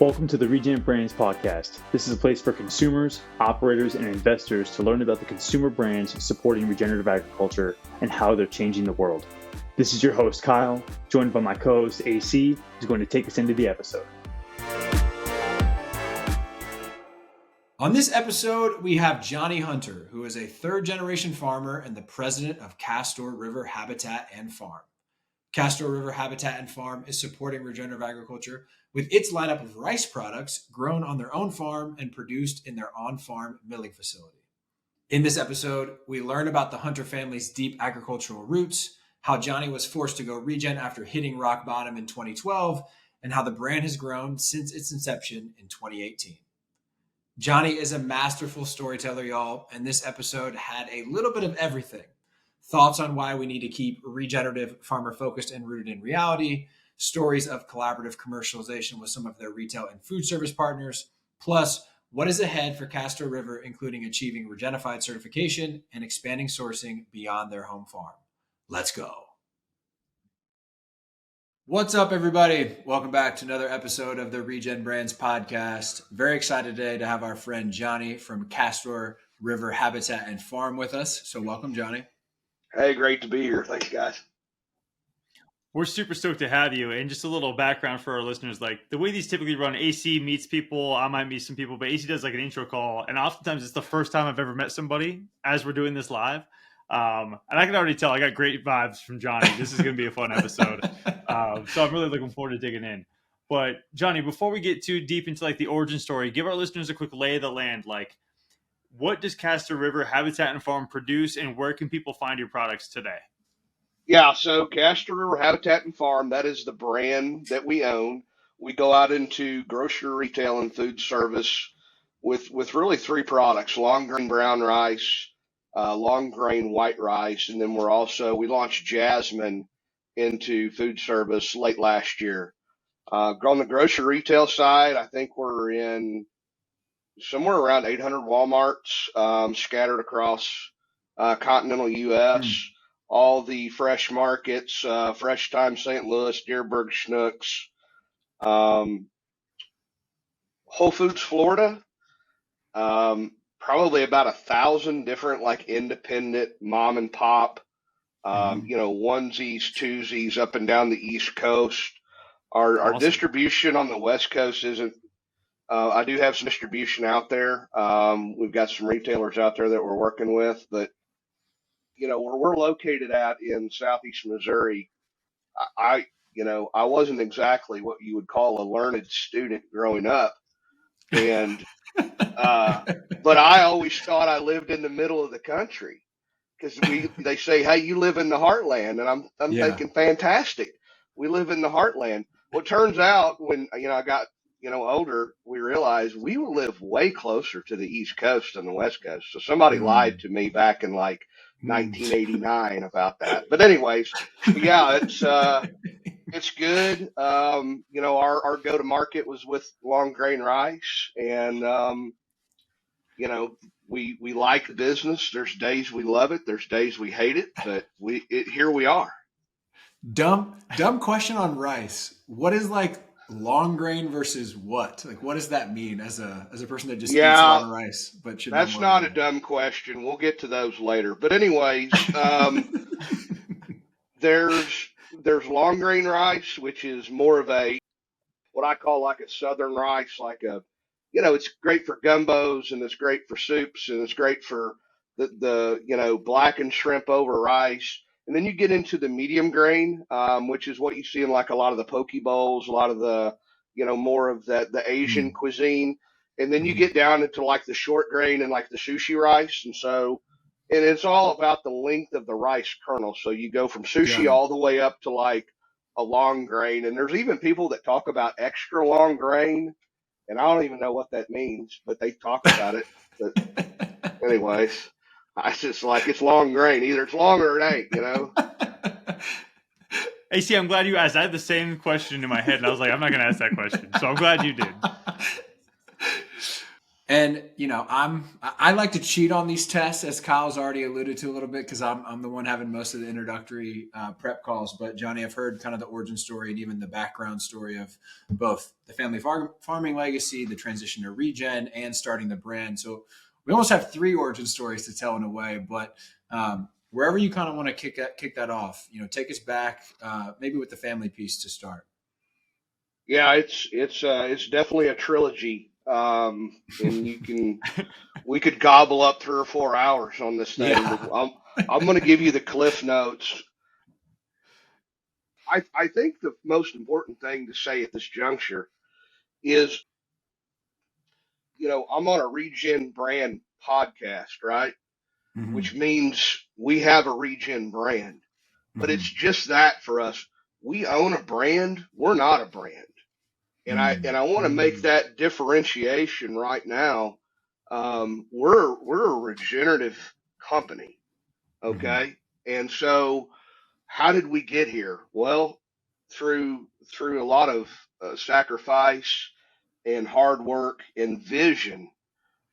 Welcome to the ReGen Brands podcast. This is a place for consumers, operators, and investors to learn about the consumer brands supporting regenerative agriculture and how they're changing the world. This is your host, Kyle, joined by my co-host, AC, who's going to take us into the episode. On this episode, we have Johnny Hunter, who is a third-generation farmer and the president of Castor River Habitat and Farm. Castor River Habitat and Farm is supporting regenerative agriculture with its lineup of rice products grown on their own farm and produced in their on-farm milling facility. In this episode, we learn about the Hunter family's deep agricultural roots, how Johnny was forced to go regen after hitting rock bottom in 2012, and how the brand has grown since its inception in 2018. Johnny is a masterful storyteller, y'all, and this episode had a little bit of everything. Thoughts on why we need to keep regenerative farmer-focused and rooted in reality, stories of collaborative commercialization with some of their retail and food service partners, plus what is ahead for Castor River, including achieving Regenified certification and expanding sourcing beyond their home farm. Let's go. What's up, everybody? Welcome back to another episode of the ReGen Brands podcast. Very excited today to have our friend Johnny from Castor River Habitat and Farm with us. So welcome, Johnny. Hey, great to be here. Thanks, guys. We're super stoked to have you. And just a little background for our listeners, like the way these typically run, AC meets people, I might meet some people, but AC does like an intro call. And oftentimes it's the first time I've ever met somebody as we're doing this live. And I can already tell I got great vibes from Johnny. This is going to be a fun episode. So I'm really looking forward to digging in. But Johnny, before we get too deep into like the origin story, give our listeners a quick lay of the land. Like, what does Castor River Habitat and Farm produce, and where can people find your products today? Yeah, so Castor River Habitat and Farm, that is the brand that we own. We go out into grocery, retail, and food service with really three products: long grain brown rice, long grain white rice, and then we launched Jasmine into food service late last year. On the grocery retail side, I think we're in somewhere around 800 Walmarts scattered across continental U.S., all the fresh markets, Fresh Time St. Louis, Dearborn, Schnucks, Whole Foods Florida, probably about 1,000 different like independent mom and pop, onesies, twosies up and down the East Coast. Our distribution on the West Coast isn't. I do have some distribution out there. We've got some retailers out there that we're working with, but where we're located at in Southeast Missouri, I wasn't exactly what you would call a learned student growing up, and but I always thought I lived in the middle of the country because they say, hey, you live in the heartland, and I'm thinking, fantastic, we live in the heartland. Well, it turns out when I got older, we realized we live way closer to the East Coast than the West Coast. So somebody lied to me back in like 1989 about that. But anyways, yeah, it's good. Our go to market was with long grain rice, and we like the business. There's days we love it, there's days we hate it, but here we are. Dumb question on rice. What is like long grain versus what? Like, what does that mean as a person that just eats a lot of rice? But that's not a dumb question. We'll get to those later. But anyways, there's long grain rice, which is more of what I call like a southern rice, like it's great for gumbos, and it's great for soups, and it's great for the blackened shrimp over rice. And then you get into the medium grain, which is what you see in like a lot of the poke bowls, a lot of the, more of the Asian cuisine. And then you get down into like the short grain and like the sushi rice. And it's all about the length of the rice kernel. So you go from sushi all the way up to like a long grain. And there's even people that talk about extra long grain. And I don't even know what that means, but they talk about it. But anyways. I just like, it's long grain. Either it's long or it ain't, AC, I'm glad you asked. I had the same question in my head, and I was like, I'm not going to ask that question. So I'm glad you did. And I like to cheat on these tests, as Kyle's already alluded to a little bit, because I'm the one having most of the introductory prep calls. But Johnny, I've heard kind of the origin story and even the background story of both the family farming legacy, the transition to ReGen, and starting the brand. So we almost have 3 origin stories to tell in a way. But wherever you kind of want to kick that off, take us back, maybe with the family piece to start. Yeah, it's definitely a trilogy. And we could gobble up 3 or 4 hours on this thing, but Yeah. I'm going to give you the cliff notes. I think the most important thing to say at this juncture is, I'm on a Regen brand podcast, right? Mm-hmm. Which means we have a Regen brand, but it's Mm-hmm. just that for us. We own a brand. We're not a brand. And I want to make Mm-hmm. that differentiation right now. We're a regenerative company, Mm-hmm. okay? And so, how did we get here? Well, through a lot of sacrifice and hard work and vision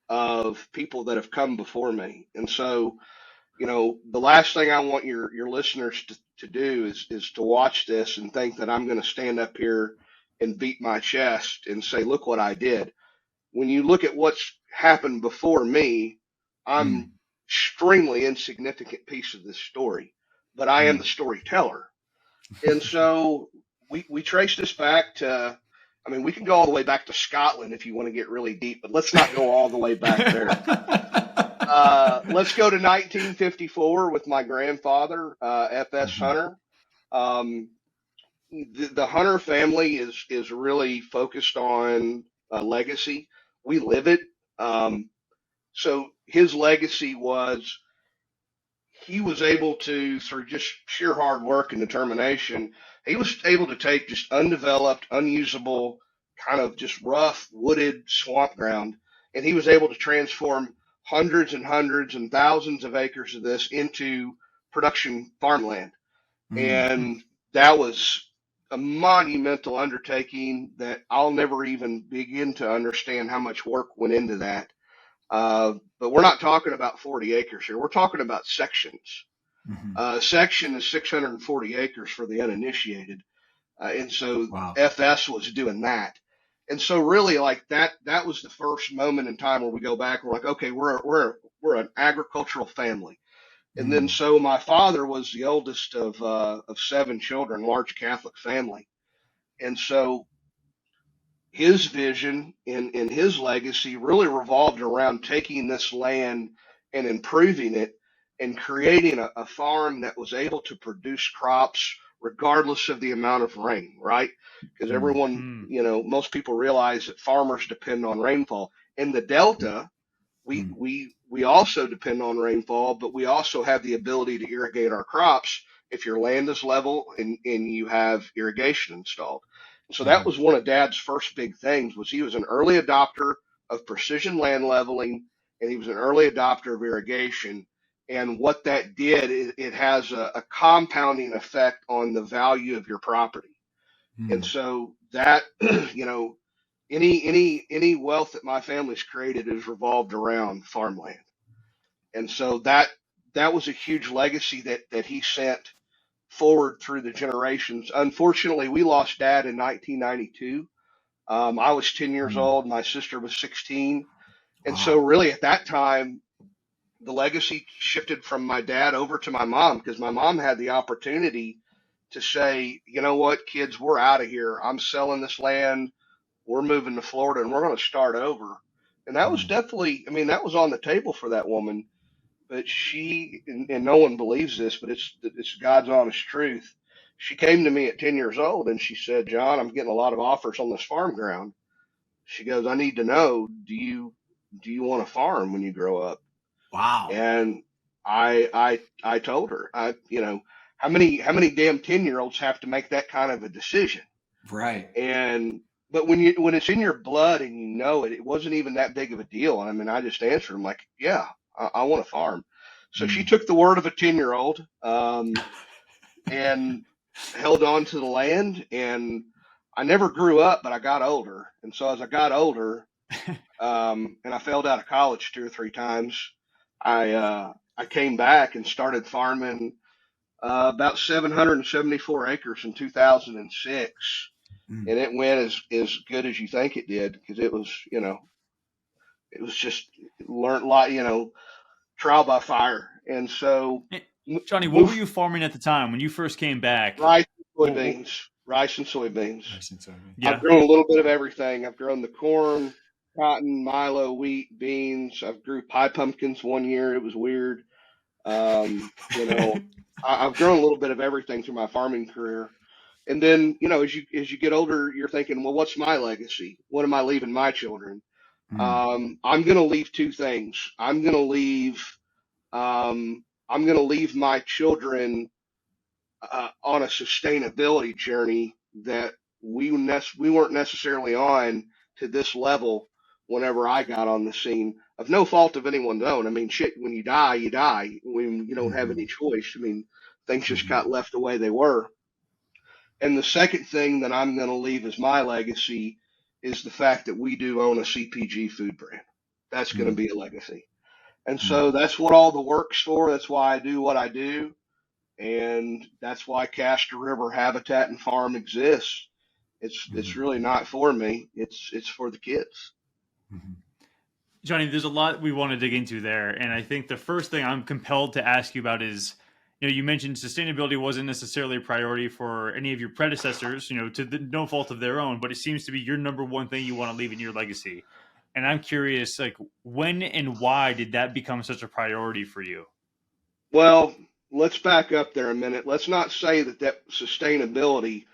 of people that have come before me. And so, the last thing I want your listeners to do is to watch this and think that I'm going to stand up here and beat my chest and say, look what I did. When you look at what's happened before me, I'm extremely insignificant piece of this story, but I am Mm-hmm. the storyteller. And so we trace this back to, I mean, we can go all the way back to Scotland if you want to get really deep, but let's not go all the way back there. Let's go to 1954 with my grandfather, F.S. Mm-hmm. Hunter. Um, the Hunter family is really focused on legacy. We live it. So his legacy was he was able to, through just sheer hard work and determination, he was able to take just undeveloped, unusable, kind of just rough, wooded swamp ground, and he was able to transform hundreds and hundreds and thousands of acres of this into production farmland. Mm-hmm. And that was a monumental undertaking that I'll never even begin to understand how much work went into that. But we're not talking about 40 acres here. We're talking about sections. Mm-hmm. A section is 640 acres for the uninitiated. And so Wow. FS was doing that. And so really like that was the first moment in time where we go back. We're like, okay, we're an agricultural family. And then Mm-hmm. so my father was the oldest of 7 children, large Catholic family. And so his vision and his legacy really revolved around taking this land and improving it and creating a farm that was able to produce crops regardless of the amount of rain, right? Because everyone, Mm. most people realize that farmers depend on rainfall. In the Delta, we Mm-hmm. we we also depend on rainfall, but we also have the ability to irrigate our crops if your land is level and you have irrigation installed. So that Mm-hmm. was one of Dad's first big things was he was an early adopter of precision land leveling and he was an early adopter of irrigation. And what that did, it has a compounding effect on the value of your property. And Mm-hmm. so that, any wealth that my family's created is revolved around farmland. And so that was a huge legacy that he sent forward through the generations. Unfortunately, we lost Dad in 1992. I was 10 years Mm-hmm. old. My sister was 16. And so Wow. really at that time, the legacy shifted from my dad over to my mom because my mom had the opportunity to say, you know what, kids, we're out of here. I'm selling this land. We're moving to Florida and we're going to start over. And that was Mm-hmm. definitely, I mean, that was on the table for that woman. But she, and no one believes this, but it's God's honest truth. She came to me at 10 years old and she said, John, I'm getting a lot of offers on this farm ground. She goes, I need to know, do you want to farm when you grow up? Wow. And I told her, how many damn 10-year-olds have to make that kind of a decision? Right. And but when it's in your blood and you know it, it wasn't even that big of a deal. I mean, I just answered him like, yeah, I want to farm. So she Mm. took the word of a 10-year-old and held on to the land. And I never grew up, but I got older. And so as I got older, And I failed out of college 2 or 3 times. I came back and started farming about 774 acres in 2006, Mm. and it went as good as you think it did because it was, it was just learned a lot, trial by fire. And so Eh, Johnny, what were move you farming at the time when you first came back? rice and Well, soybeans, rice and soybeans. Nice and soybean. I've yeah. grown a little bit of everything. I've grown the corn, cotton, milo, wheat, beans. I've grew pie pumpkins one year. It was weird. I've grown a little bit of everything through my farming career. And then, as you get older, you're thinking, well, what's my legacy? What am I leaving my children? Mm. I'm going to leave two things. I'm going to leave my children on a sustainability journey that we weren't necessarily on to this level whenever I got on the scene, of no fault of anyone's own. I mean, shit, when you die, you die. When you don't have Hmm. any choice. I mean, things just Hmm. got left the way they were. And the second thing that I'm going to leave as my legacy is the fact that we do own a CPG food brand. That's going to Mm. be a legacy. And Mm. so that's what all the work's for. That's why I do what I do. And that's why Castor River Habitat and Farm exists. It's Hmm. really not for me. It's for the kids. Hmm. Johnny, there's a lot we want to dig into there. And I think the first thing I'm compelled to ask you about is, you mentioned sustainability wasn't necessarily a priority for any of your predecessors, to no fault of their own, but it seems to be your number one thing you want to leave in your legacy. And I'm curious, like, when and why did that become such a priority for you? Well, let's back up there a minute. Let's not say that sustainability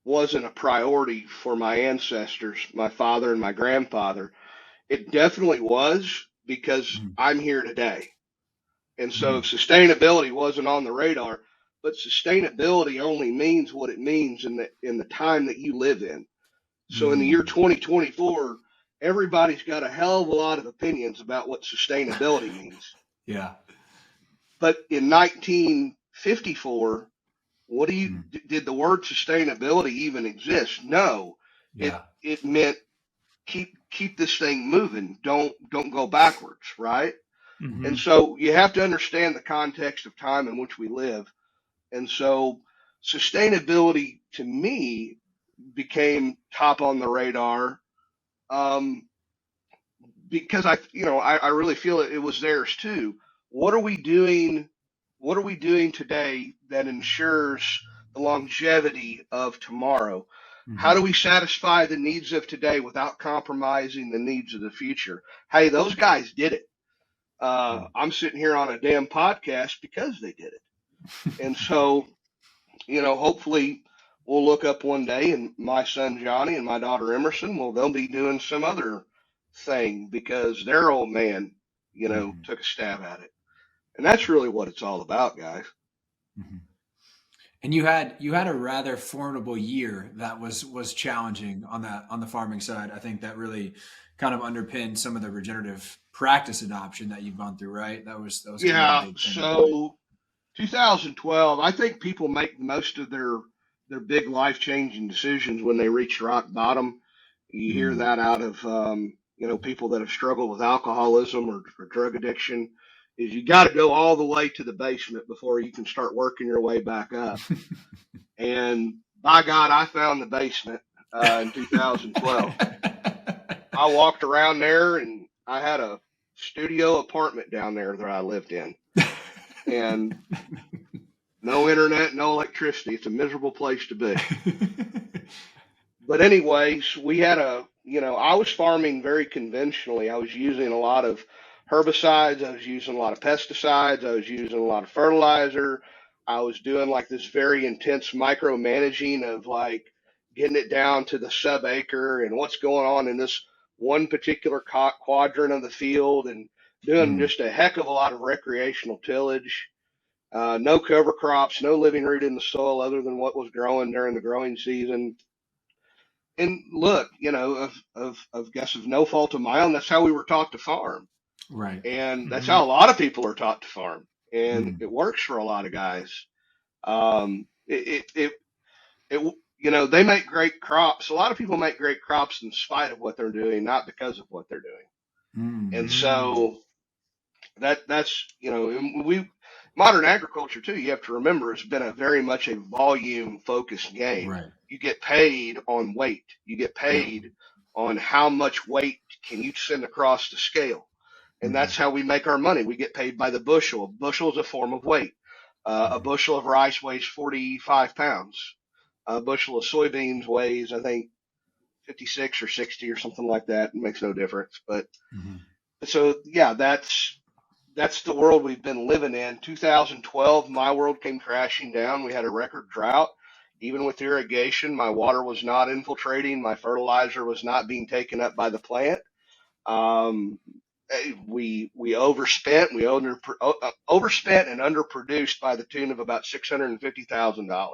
wasn't a priority for my ancestors, my father and my grandfather. It definitely was because Mm. I'm here today. And so if Mm. sustainability wasn't on the radar, but sustainability only means what it means in the time that you live in. So in the year Mm. 2024, everybody's got a hell of a lot of opinions about what sustainability means. Yeah. But in 1954, Mm. did the word sustainability even exist? No. It Yeah. it meant keep this thing moving. Don't go backwards, right? And Hmm. so you have to understand the context of time in which we live. And so sustainability to me became top on the radar, um, because I really feel it was theirs too. What are we doing? What are we doing today that ensures the longevity of tomorrow? How Hmm. do we satisfy the needs of today without compromising the needs of the future? Hey, those guys did it. Mm. I'm sitting here on a damn podcast because they did it. And so, hopefully we'll look up one day and my son Johnny and my daughter Emerson, well, they'll be doing some other thing because their old man, Hmm. took a stab at it. And that's really what it's all about, guys. Hmm. And you had a rather formidable year that was challenging on the farming side. I think that really kind of underpinned some of the regenerative practice adoption that you've gone through, right? That was kind of a Yeah. big turning point. So 2012, I think people make most of their big life changing decisions when they reach rock bottom. You hear Mm. that out of people that have struggled with alcoholism or drug addiction. Is you got to go all the way to the basement before you can start working your way back up. And by God, I found the basement in 2012. I walked around there and I had a studio apartment down there that I lived in, and no internet, no electricity. It's a miserable place to be. But anyways, I was farming very conventionally. I was using a lot of herbicides. I was using a lot of pesticides. I was using a lot of fertilizer. I was doing like this very intense micromanaging of like getting it down to the sub acre and what's going on in this one particular quadrant of the field, and doing Mm. just a heck of a lot of recreational tillage. No cover crops, no living root in the soil other than what was growing during the growing season. And look, of guess of no fault of my own, that's how we were taught to farm, Right. and that's Hmm. how a lot of people are taught to farm, and Mm. it works for a lot of guys. It they make great crops. A lot of people make great crops in spite of what they're doing, not because of what they're doing. And Mm. so that's we modern agriculture too. You have to remember it's been a very much a volume focused game. Right. You get paid on weight. You get Yep. paid on how much weight can you send across the scale, and Mm-hmm. that's how we make our money. We get paid by the bushel. A bushel is a form of weight. A Mm-hmm. bushel of rice weighs 45 pounds. A bushel of soybeans weighs, I think, 56 or 60 or something like that. It makes no difference. But Mm-hmm. so yeah, that's the world we've been living in. 2012, my world came crashing down. We had a record drought. Even with irrigation, my water was not infiltrating. My fertilizer was not being taken up by the plant. Um, we overspent. We overspent and underproduced by the tune of about $650,000.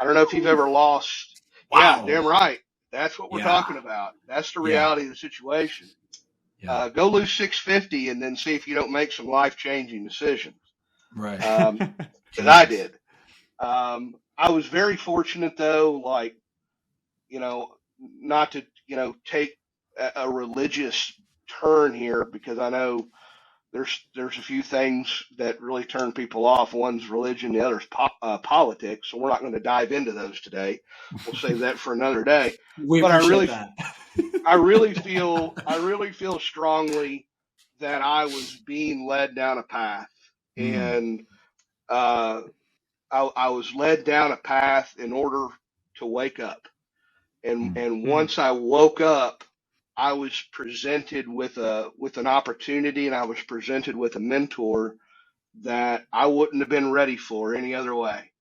I don't know if you've ever lost. Yeah, Wow. damn right. That's what we're Yeah. talking about. That's the Yeah. reality of the situation. Yeah. Go lose 650 and then see if you don't make some life changing decisions. Right. That I Jesus. did. I was very fortunate though, like, not to, take a religious turn here because I know there's a few things that really turn people off. One's religion, the other's politics. So we're not going to dive into those today. We'll save that for another day. We But appreciate that. I really feel strongly that I was being led down a path, Mm. and uh, I was led down a path in order to wake up. And Mm. once I woke up, I was presented with an opportunity, and I was presented with a mentor that I wouldn't have been ready for any other way.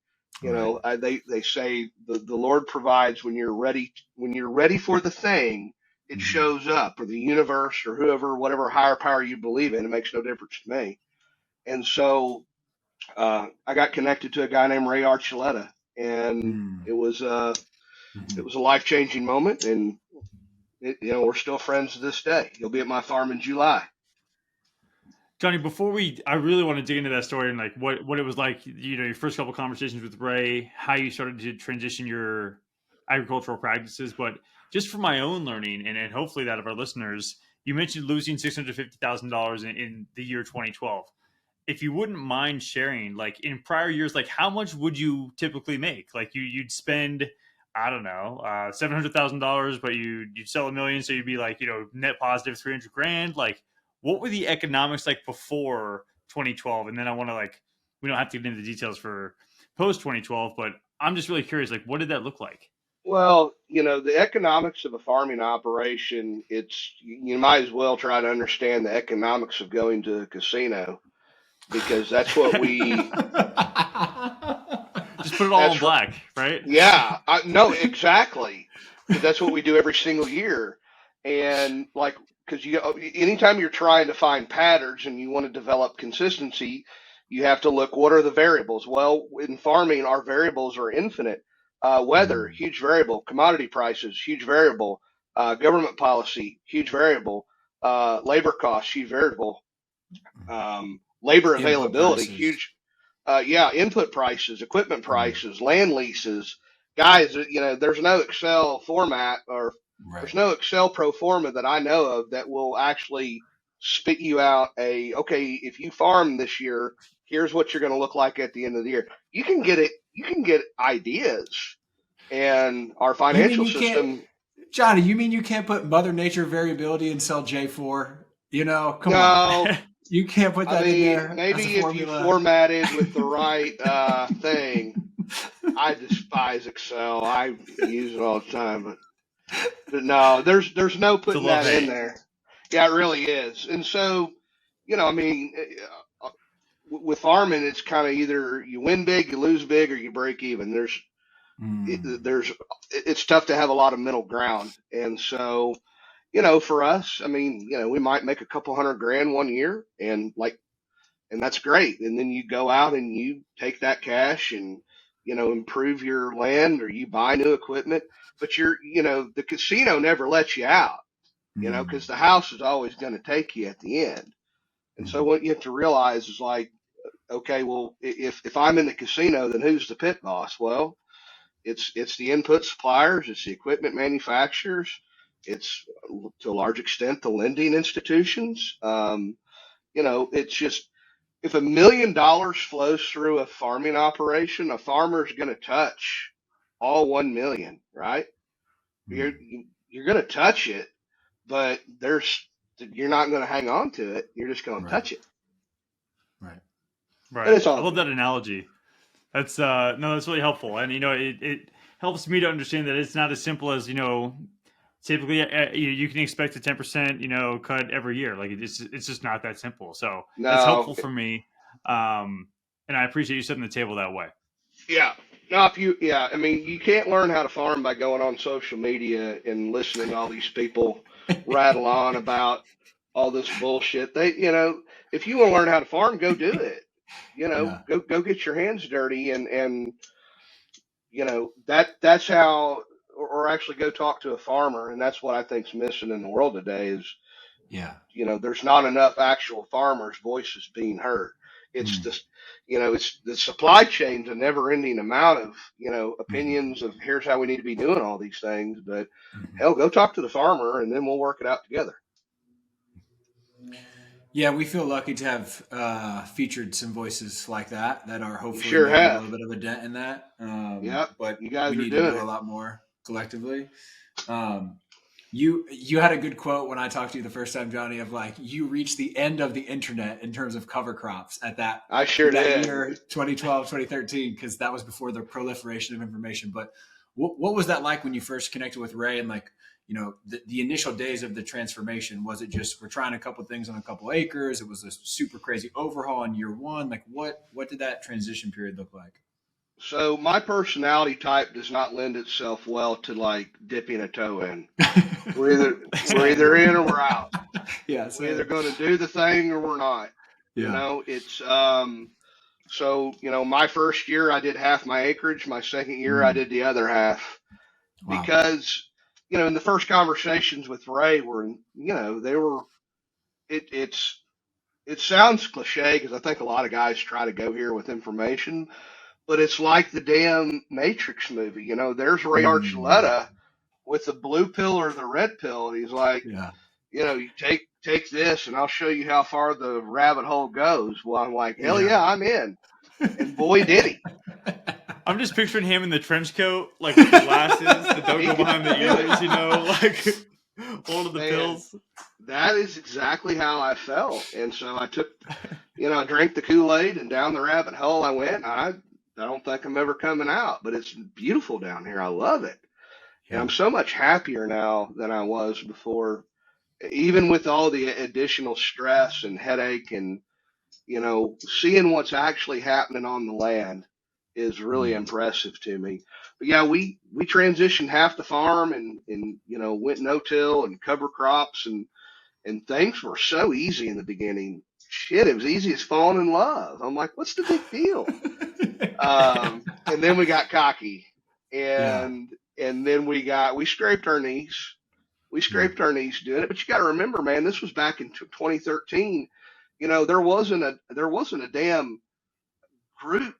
Right. They say the Lord provides when you're ready for the thing, it Mm. shows up, or the universe, or whoever, whatever higher power you believe in. It makes no difference to me. And so I got connected to a guy named Ray Archuleta, and Mm. it Mm-hmm. was a life changing moment, and we're still friends to this day. He'll be at my farm in July. Johnny, I really want to dig into that story and like what it was like, your first couple conversations with Ray, how you started to transition your agricultural practices. But just for my own learning and hopefully that of our listeners, you mentioned losing $650,000 in the year 2012. If you wouldn't mind sharing, like in prior years, like how much would you typically make? Like you'd spend, I don't know, $700,000, but you'd sell 1 million, so you'd be like, net positive 300 grand. Like, what were the economics like before 2012? And then I want to like, we don't have to get into the details for post 2012, but I'm just really curious, like, what did that look like? Well, the economics of a farming operation, you might as well try to understand the economics of going to a casino because that's what we Just put it all in that's black, right? yeah, no, exactly, because that's what we do every single year. And like, because anytime you're trying to find patterns and you want to develop consistency, you have to look what are the variables. Well, in farming, our variables are infinite. Weather, Mm. huge variable. Commodity prices, huge variable. Government policy, huge variable. Labor costs, huge variable. Labor Input availability, prices. huge. Yeah, input prices, equipment Mm. prices, land leases. Guys, there's no Excel format, or there's Right. no Excel pro forma that I know of that will actually spit you out okay, if you farm this year, here's what you're going to look like at the end of the year. You can get ideas, and our You mean financial you can't, system. Johnny? You mean you can't put Mother Nature variability and cell J4? Come on. No, You can't put I that in mean, there as a maybe if you formula. formatted with the right thing. I despise Excel. I use it all the time, but no, there's no It's a putting love that in hate. there. Yeah, it really is. And so, I mean, with farming, it's kind of either you win big, you lose big, or you break even. Mm. There's it's tough to have a lot of middle ground. And so, for us, I mean, we might make a couple 100 grand one year, and that's great. And then you go out and you take that cash and improve your land, or you buy new equipment. But the casino never lets you out, because Mm. the house is always going to take you at the end. And so Mm. what you have to realize is like, okay, well, if I'm in the casino, then who's the pit boss? Well, It's the input suppliers, it's the equipment manufacturers, it's to a large extent the lending institutions. It's just if $1 million flows through a farming operation, a farmer's going to touch all 1 million, right? You're Mm. you're going to touch it, but you're not going to hang on to it. You're just going to Right. touch it, Right. and Right. it's I all love good. that analogy. That's no, that's really helpful, and it helps me to understand that it's not as simple as typically you can expect a 10% cut every year. Like it's just not that simple. So that's No, helpful for me, and I appreciate you setting the table that way. yeah. No, yeah, I mean, you can't learn how to farm by going on social media and listening to all these people rattle on about all this bullshit. If you want to learn how to farm, go do it. Yeah. Go get your hands dirty and that's how, or actually go talk to a farmer, and that's what I think's missing in the world today is Yeah. there's not enough actual farmers' voices being heard. It's Mm. just, it's the supply chain's a never ending amount of, Mhm. opinions of here's how we need to be doing all these things. But Mhm. hell, go talk to the farmer and then we'll work it out together. Yeah, we feel lucky to have featured some voices like that are You hopefully sure making a have. little bit of a dent in that. Yep. But You we guys are need to doing do a it. lot more collectively. Um, you had a good quote when I talked to you the first time, Johnny, of like you reached the end of the internet in terms of cover crops at I sure that did. year 2012 2013 because that was before the proliferation of information. But what was that like when you first connected with Ray and like the initial days of the transformation? Was it just we're trying a couple things on a couple acres? It was a super crazy overhaul in year one. Like what did that transition period look like? So my personality type does not lend itself well to like dipping a toe in. We're either we're Same. either in or we're out. Yeah, We're either same. going to do the thing or we're not. Yeah. It's so my first year I did half my acreage. My second year I Mm. did the other half Wow. because in the first conversations with Ray they were it's it sounds cliche because I think a lot of guys try to go here with information, but it's like the damn Matrix movie. There's Ray Mm. Archuleta with the blue pill or the red pill, and he's like, Yeah. you take this, and I'll show you how far the rabbit hole goes. Well, I'm like, hell Yeah. yeah, I'm in, and boy did he. I'm just picturing him in the trench coat, like with the glasses that don't He go could behind the do it, ears, like holding the man. pills. That is exactly how I felt, and so I took, I drank the Kool-Aid, and down the rabbit hole I went. I don't think I'm ever coming out, but it's beautiful down here. I love it, and I'm Yeah. so much happier now than I was before, even with all the additional stress and headache and seeing what's actually happening on the land is really Mm. impressive to me. But yeah, we transitioned half the farm and went no till and cover crops and things were so easy in the beginning. Shit, it was easy as falling in love. I'm like, what's the big deal? And then we got cocky Yeah. and then we scraped our knees. We Mm. scraped our knees doing it, but you got to remember, man, this was back in 2013. There wasn't a damn group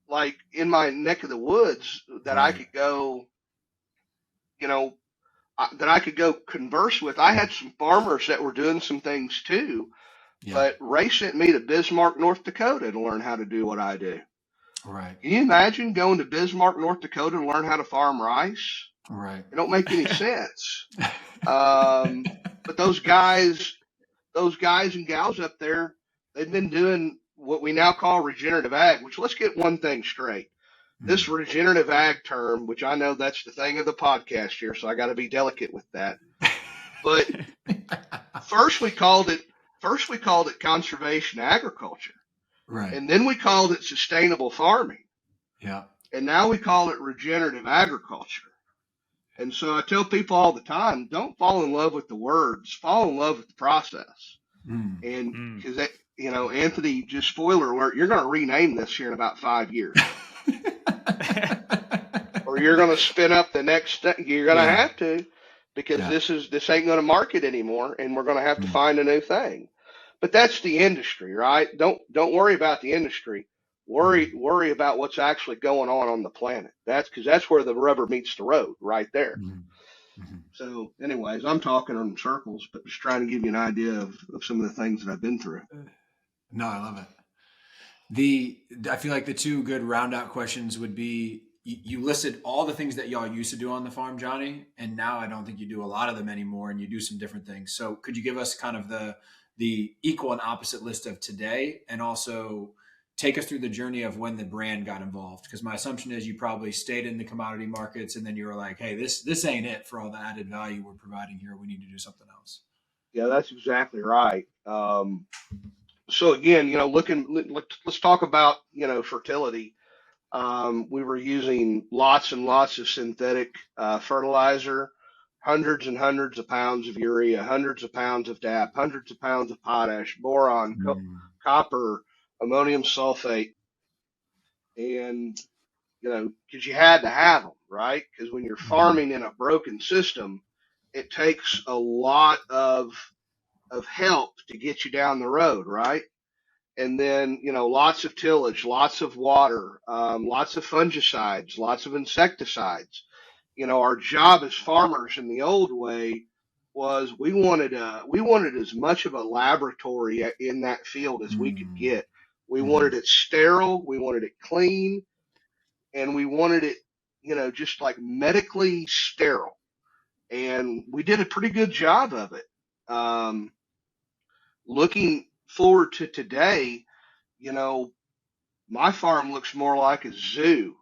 like in my neck of the woods that I Right. could go, that I could go converse with. I had some farmers that were doing some things too, Yeah. but Ray sent me to Bismarck, North Dakota to learn how to do what I do. Right. Can you imagine going to Bismarck, North Dakota to learn how to farm rice? Right. It don't make any sense. But those guys and gals up there, they've been doing what we now call regenerative ag, which let's get one thing straight. This Mm. regenerative ag term, which I know that's the thing of the podcast here, so I got to be delicate with that. But first we called it first we called it conservation agriculture, Right. and then we called it sustainable farming, Yeah. and now we call it regenerative agriculture. And so I tell people all the time, don't fall in love with the words, fall in love with the process. Mm. And Mm. because Anthony, just spoiler alert, you're going to rename this here in about 5 years, or you're going to spin up the next. You're going to Yeah. have to, because Yeah. this ain't going to market anymore, and we're going to have to Mm. find a new thing. But that's the industry, right? Don't worry about the industry. Worry about what's actually going on the planet. That's where the rubber meets the road, right there. Mm-hmm. So, anyways, I'm talking in circles, but just trying to give you an idea of some of the things that I've been through. No, I love it. I feel like the two good round out questions would be, you listed all the things that y'all used to do on the farm, Johnny, and now I don't think you do a lot of them anymore, and you do some different things. So could you give us kind of the equal and opposite list of today, and also take us through the journey of when the brand got involved? Because my assumption is you probably stayed in the commodity markets, and then you were like, hey, this ain't it for all the added value we're providing here. We need to do something else. Yeah, that's exactly right. So again, let's talk about, fertility. We were using lots and lots of synthetic fertilizer, hundreds and hundreds of pounds of urea, hundreds of pounds of DAP, hundreds of pounds of potash, boron, copper, ammonium sulfate, and because you had to have them, right? Because when you're farming in a broken system, it takes a lot of help to get you down the road, right? And then, lots of tillage, lots of water, lots of fungicides, lots of insecticides. Our job as farmers in the old way was we wanted as much of a laboratory in that field as we could get. We wanted it sterile, we wanted it clean, and we wanted it, just like medically sterile. And we did a pretty good job of it. Looking forward to today, you know, my farm looks more like a zoo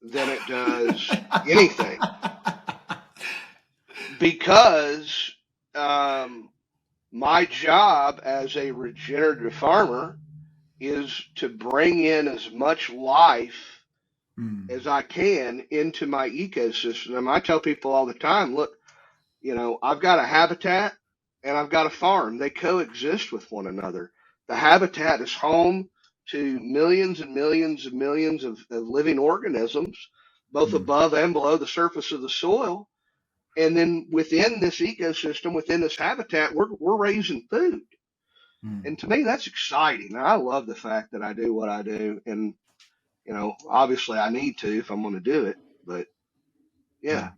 than it does anything because my job as a regenerative farmer is to bring in as much life as I can into my ecosystem. And I tell people all the time, look, I've got a habitat and I've got a farm. They coexist with one another. The habitat is home to millions and millions and millions of living organisms, both above and below the surface of the soil. And then within this ecosystem, within this habitat, we're raising food. And to me, that's exciting. I love the fact that I do what I do. And, obviously I need to if I'm going to do it. But yeah.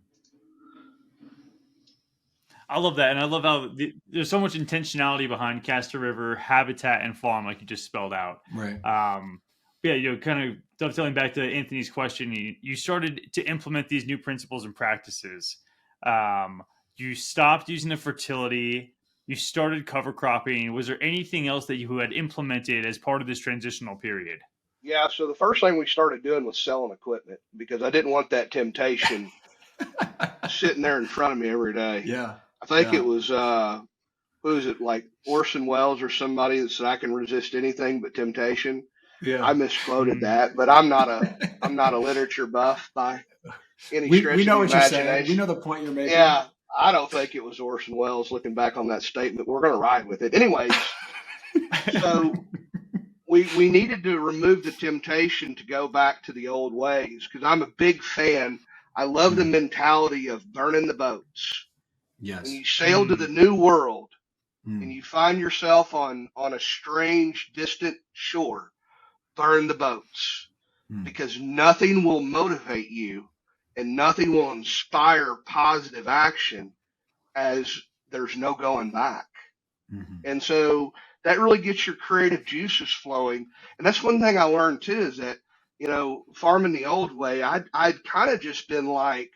I love that, and I love how there's so much intentionality behind Castor River Habitat and Farm, like you just spelled out. Right. Yeah, kind of dovetailing back to Anthony's question, you started to implement these new principles and practices. You stopped using the fertility. You started cover cropping. Was there anything else that you had implemented as part of this transitional period? Yeah, so the first thing we started doing was selling equipment because I didn't want that temptation sitting there in front of me every day. Yeah. I think it was who was it, like Orson Welles or somebody that said I can resist anything but temptation. Yeah. I misquoted that, but I'm not a literature buff by any stretch we know of what the you're saying. imagination. We know the point you're making. Yeah, I don't think it was Orson Welles. Looking back on that statement, we're going to ride with it, anyways. So we needed to remove the temptation to go back to the old ways because I'm a big fan. I love the mentality of burning the boats. Yes. When you sail to the new world and you find yourself on a strange, distant shore, burn the boats because nothing will motivate you and nothing will inspire positive action as there's no going back. And so that really gets your creative juices flowing. And that's one thing I learned too is that, farming the old way, I'd kind of just been like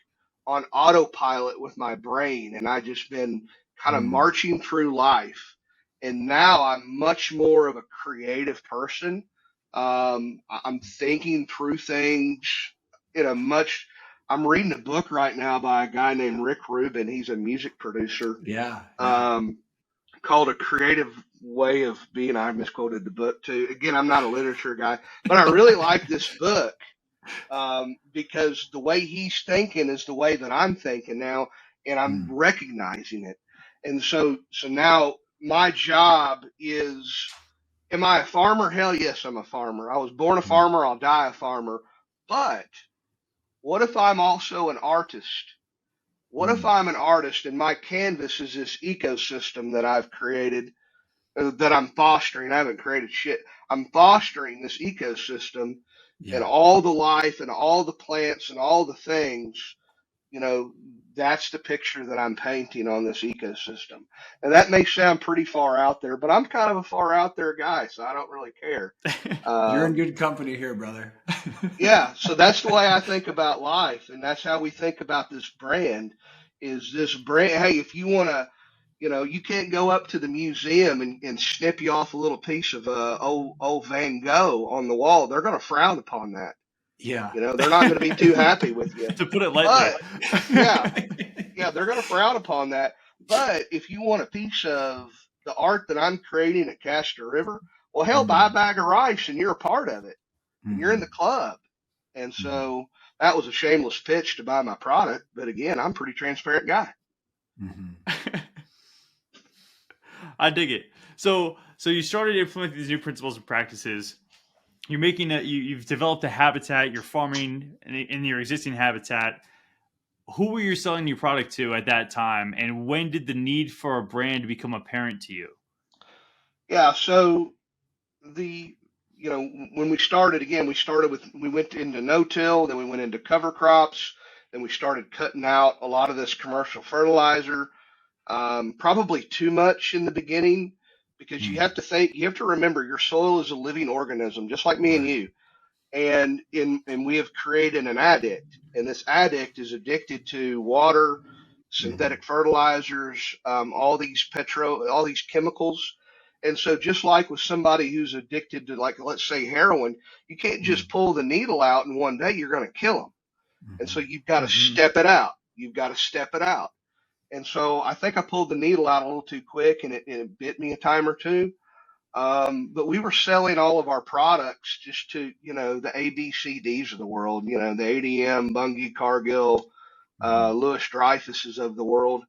on autopilot with my brain and I just been kind of marching through life. And now I'm much more of a creative person. I'm thinking through things in a much. I'm reading a book right now by a guy named Rick Rubin. He's a music producer. Yeah. Called A Creative Way of Being. I misquoted the book too. Again, I'm not a literature guy, but I really like this book because the way he's thinking is the way that I'm thinking now, and I'm recognizing it. And so now my job is, am I a farmer? Hell yes, I'm a farmer. I was born a farmer. I'll die a farmer. But what if I'm also an artist? What if I'm an artist and my canvas is this ecosystem that I've created? that I'm fostering. I haven't created shit. I'm fostering this ecosystem and Yeah. all the life and all the plants and all the things, you know, that's the picture that I'm painting on this ecosystem. And that may sound pretty far out there, but I'm kind of a far out there guy, so I don't really care. You're in Um, good company here, brother. yeah, so that's the way I think about life, and that's how we think about this brand. Is this brand? Hey, if you want to, you know, you can't go up to the museum and snip you off a little piece of old Van Gogh on the wall. They're going to frown upon that. Yeah. You know, they're not going to be too happy with you. To put it lightly. But yeah, yeah, they're going to frown upon that. But if you want a piece of the art that I'm creating at Castor River, well, hell, buy a Mm, bag of rice and you're a part of it and you're in the mhm, club. And mhm, so that was a shameless pitch to buy my product. But again, I'm a pretty transparent guy. mhm. I dig it. So you started implementing these new principles and practices. You're making you've developed a habitat. You're farming in your existing habitat. Who were you selling your product to at that time, and when did the need for a brand become apparent to you? Yeah. So the, you know, when we started again, we went into no-till, then we went into cover crops, then we started cutting out a lot of this commercial fertilizer. Probably too much in the beginning because Mm, you have to remember your soil is a living organism, just like me and right. you. And we have created an addict, and this addict is addicted to water, Mhm, synthetic fertilizers, all these chemicals. And so, just like with somebody who's addicted to, like, let's say heroin, you can't mm, just pull the needle out and one day you're going to kill them. And so, mhm, you've got to Hmm. step it out. You've got to step it out. And so, I think I pulled the needle out a little too quick, and it bit me a time or two. But we were selling all of our products just to, you know, the ABCDs of the world, you know, the ADM, Bunge, Cargill, mhm, Lewis Dreyfus's of the world.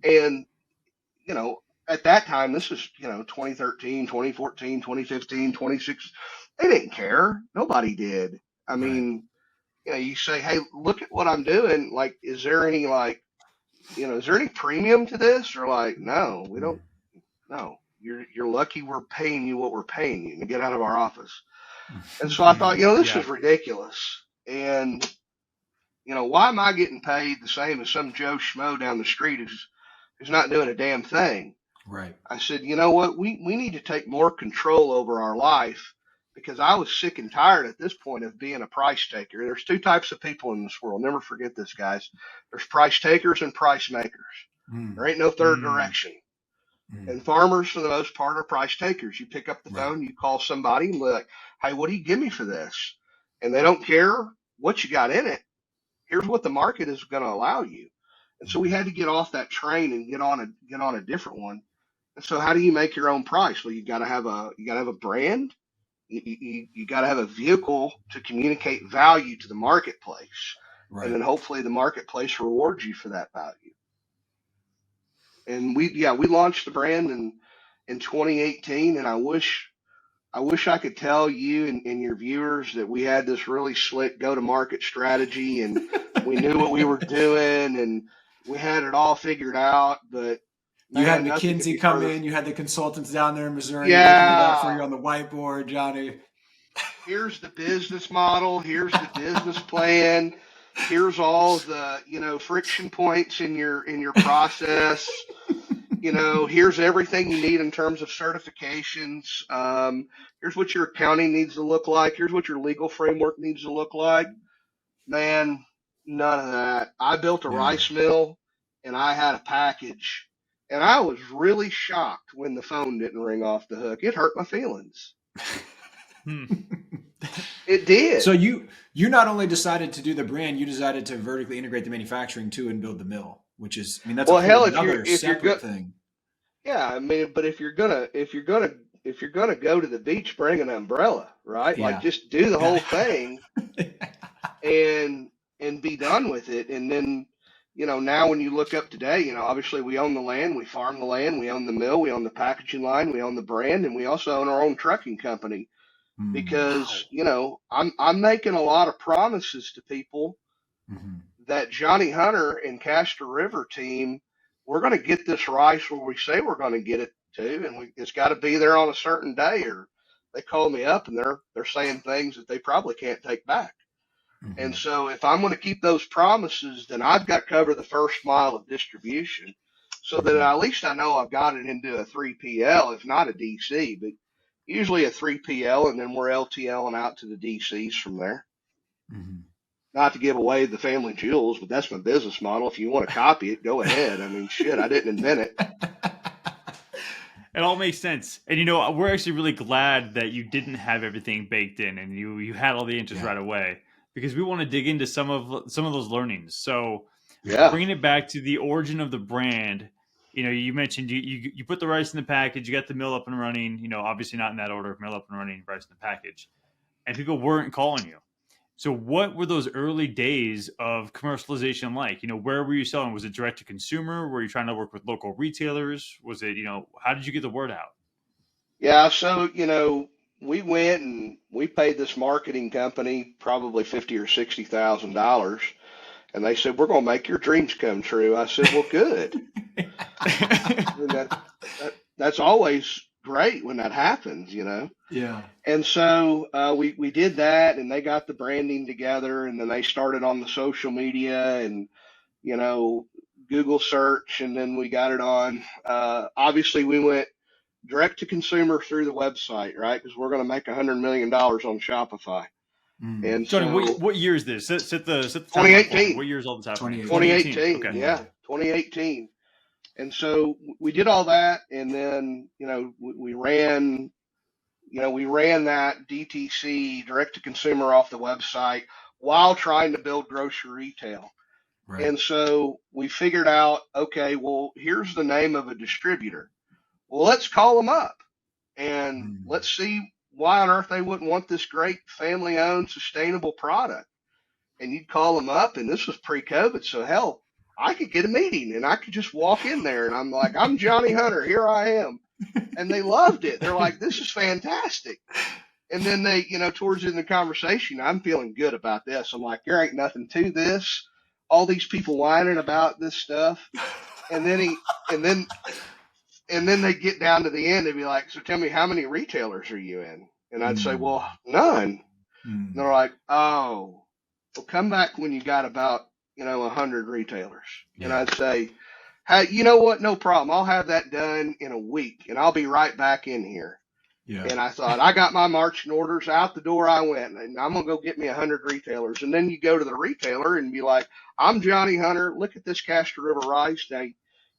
And, you know, at that time, this was, you know, 2013, 2014, 2015, 2016. They didn't care. Nobody did. I right. mean, you know, you say, hey, look at what I'm doing. Like, is there any, like, you know, is there any premium to this? Or like, no, we don't. Mm, No, you're lucky we're paying you what we're paying you to get out of our office. And so I thought, mhm, you know, this Yeah. is ridiculous. And you know, why am I getting paid the same as some Joe Schmo down the street who's not doing a damn thing? right. I said, you know what, we need to take more control over our life because I was sick and tired at this point of being a price taker. There's two types of people in this world. Never forget this, guys. There's price takers and price makers. There Mm, ain't no third Mm. direction. mm, And farmers, for the most part, are price takers. You pick up the right. phone, you call somebody, and be like, "Hey, what do you give me for this?" And they don't care what you got in it. Here's what the market is going to allow you. And so we Mhm, had to get off that train and get on a different one. And so, how do you make your own price? Well, you got to have a brand. You got to have a vehicle to communicate value to the marketplace, and right. then hopefully the marketplace rewards you for that value. And we launched the brand in 2018, and I wish I could tell you and your viewers that we had this really slick go to market strategy and we knew what we were doing and we had it all figured out, but You had man, nothing could McKinsey be come further. in. You had the consultants down there in Missouri working it out for Yeah, you on the whiteboard, Johnny. here's the business model, here's the business plan, here's all the, you know, friction points in your process. You know, here's everything you need in terms of certifications. Here's what your accounting needs to look like. Here's what your legal framework needs to look like. Man, none of that. I built a Yeah. rice mill and I had a package. And I was really shocked when the phone didn't ring off the hook. It hurt my feelings. Hmm. It did. So you not only decided to do the brand, you decided to vertically integrate the manufacturing too and build the mill, which is, I mean, that's a Well, whole hell, another if you're good, separate thing. yeah, I mean, but if you're gonna go to the beach, bring an umbrella, right? Like Yeah. just do the Got whole thing and be done with it. And then, you know, now when you look up today, you know, obviously we own the land, we farm the land, we own the mill, we own the packaging line, we own the brand, and we also own our own trucking company. Wow. Because, you know, I'm making a lot of promises to people Mhm. that Johnny Hunter and Castor River team, we're going to get this rice where we say we're going to get it to, and it's got to be there on a certain day, or they call me up and they're saying things that they probably can't take back. And Mhm. so if I'm going to keep those promises, then I've got to cover the first mile of distribution so that Mhm. at least I know I've got it into a 3PL, if not a DC, but usually a 3PL, and then we're LTLing out to the DCs from there. Mhm. Not to give away the family jewels, but that's my business model. If you want to copy it, go ahead. I mean, shit, I didn't invent it. It all makes sense. And we're actually really glad that you didn't have everything baked in and you had all the answers Yeah. right away, because we want to dig into some of those learnings. So Yeah. bringing it back to the origin of the brand, you mentioned you put the rice in the package, you got the mill up and running, obviously not in that order, mill up and running, rice in the package, and people weren't calling you. So what were those early days of commercialization like? Where were you selling? Was it direct to consumer? Were you trying to work with local retailers? Was it, how did you get the word out? Yeah. So, we went and we paid this marketing company probably 50 or $60,000, and they said, "We're going to make your dreams come true." I said, "Well, good." And that's always great when that happens. Yeah. And so we did that, and they got the branding together, and then they started on the social media and you know Google search, and then we got it on. Obviously, we went direct to consumer through the website, right? Because we're going to make $100 million on Shopify. Mm. And Johnny, so what year is this? Set the timeline for me. 2018, What year is all this happening? 2018. 2018. 2018, Okay. Yeah. yeah, 2018. And so we did all that, and then we ran we ran that DTC direct to consumer off the website while trying to build grocery retail. Right. And so we figured out, okay, well, here's the name of a distributor. Well, let's call them up and Mm. let's see why on earth they wouldn't want this great family owned sustainable product. And you'd call them up, and this was pre COVID. So, hell, I could get a meeting and I could just walk in there and I'm like, "I'm Johnny Hunter. Here I am." And they loved it. They're like, "This is fantastic." And then towards the end of the conversation, I'm feeling good about this. I'm like, "There ain't nothing to this. All these people whining about this stuff." And then they get down to the end. They'd be like, "So tell me, how many retailers are you in?" And I'd say, Mm. "Well, none." And Mm. they're like, "Oh, well, come back when you got about 100 retailers." And Yeah. I'd say, "Hey, you know what? No problem. I'll have that done in a week, and I'll be right back in here." Yeah. And I thought, I got my marching orders out the door. I went, and I'm gonna go get me 100 retailers. And then you go to the retailer and be like, "I'm Johnny Hunter. Look at this Castor River rice. Now,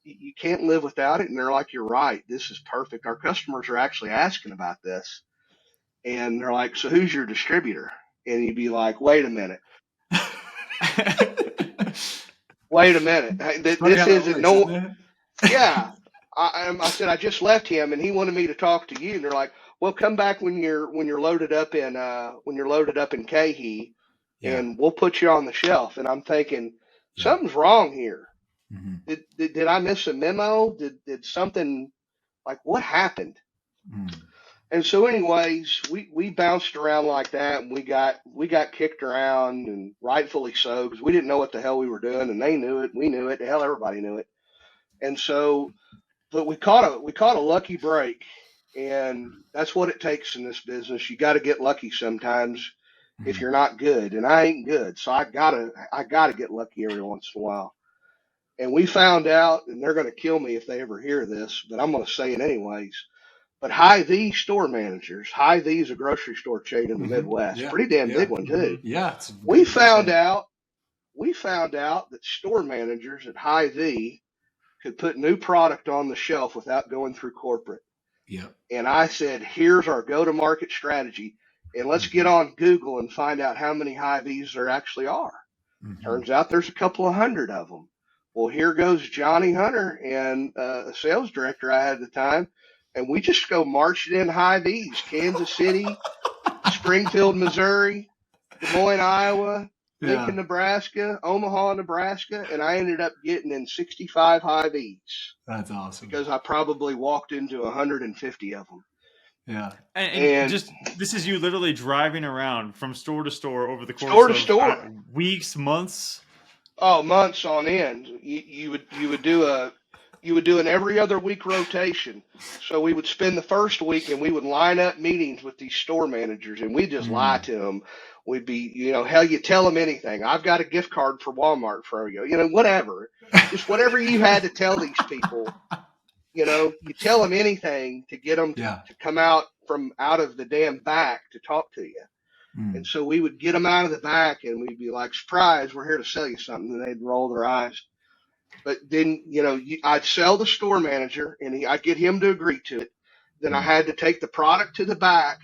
you can't live without it." And they're like, "You're right. This is perfect. Our customers are actually asking about this." And they're like, "So who's your distributor?" And you'd be like, "Wait a minute. Wait a minute. It's funny This how that isn't works, isn't no." it? Yeah. I said, "I just left him, and he wanted me to talk to you." And they're like, "Well, come back when you're loaded up in KHE, Yeah. and we'll put you on the shelf." And I'm thinking, Yeah. something's wrong here. Mm-hmm. Did I miss a memo? Did something, like, what happened? Mm. And so, anyways, we bounced around like that, and we got kicked around, and rightfully so, because we didn't know what the hell we were doing, and they knew it, we knew it, hell, everybody knew it. And so, but we caught a lucky break, and that's what it takes in this business. You got to get lucky sometimes if Mm. you're not good, and I ain't good, so I gotta get lucky every once in a while. And we found out, and they're gonna kill me if they ever hear this, but I'm gonna say it anyways. But Hy-Vee store managers, Hy-Vee is a grocery store chain in the Mm-hmm. Midwest, Yeah. pretty damn Yeah. big one too. Yeah. It's a We big found chain. out we found out that store managers at Hy-Vee could put new product on the shelf without going through corporate. Yeah. And I said, "Here's our go-to-market strategy, and let's get Mm-hmm. on Google and find out how many Hy-Vees there actually are." Mm-hmm. Turns out there's a couple of hundred of them. Well, here goes Johnny Hunter and a sales director I had at the time, and we just go marching in Hy-Vees: Kansas City, Springfield, Missouri, Des Moines, Iowa, Lincoln, Yeah. Nebraska, Omaha, Nebraska, and I ended up getting in 65 Hy-Vees That's awesome. because I probably walked into 150 of them. Yeah. And And just this is you literally driving around from store to store over the course store to of store, weeks, months. oh, months on end. You would do you would do an every other week rotation. So we would spend the first week and we would line up meetings with these store managers and we just lie to them. We'd be, hell, you tell them anything. I've got a gift card for Walmart for you, whatever. Just whatever you had to tell these people, you tell them anything to get them to come out from out of the damn back to talk to you. And so we would get them out of the back and we'd be like, surprise, we're here to sell you something. And they'd roll their eyes. But then, I'd sell the store manager and I'd get him to agree to it. Then I had to take the product to the back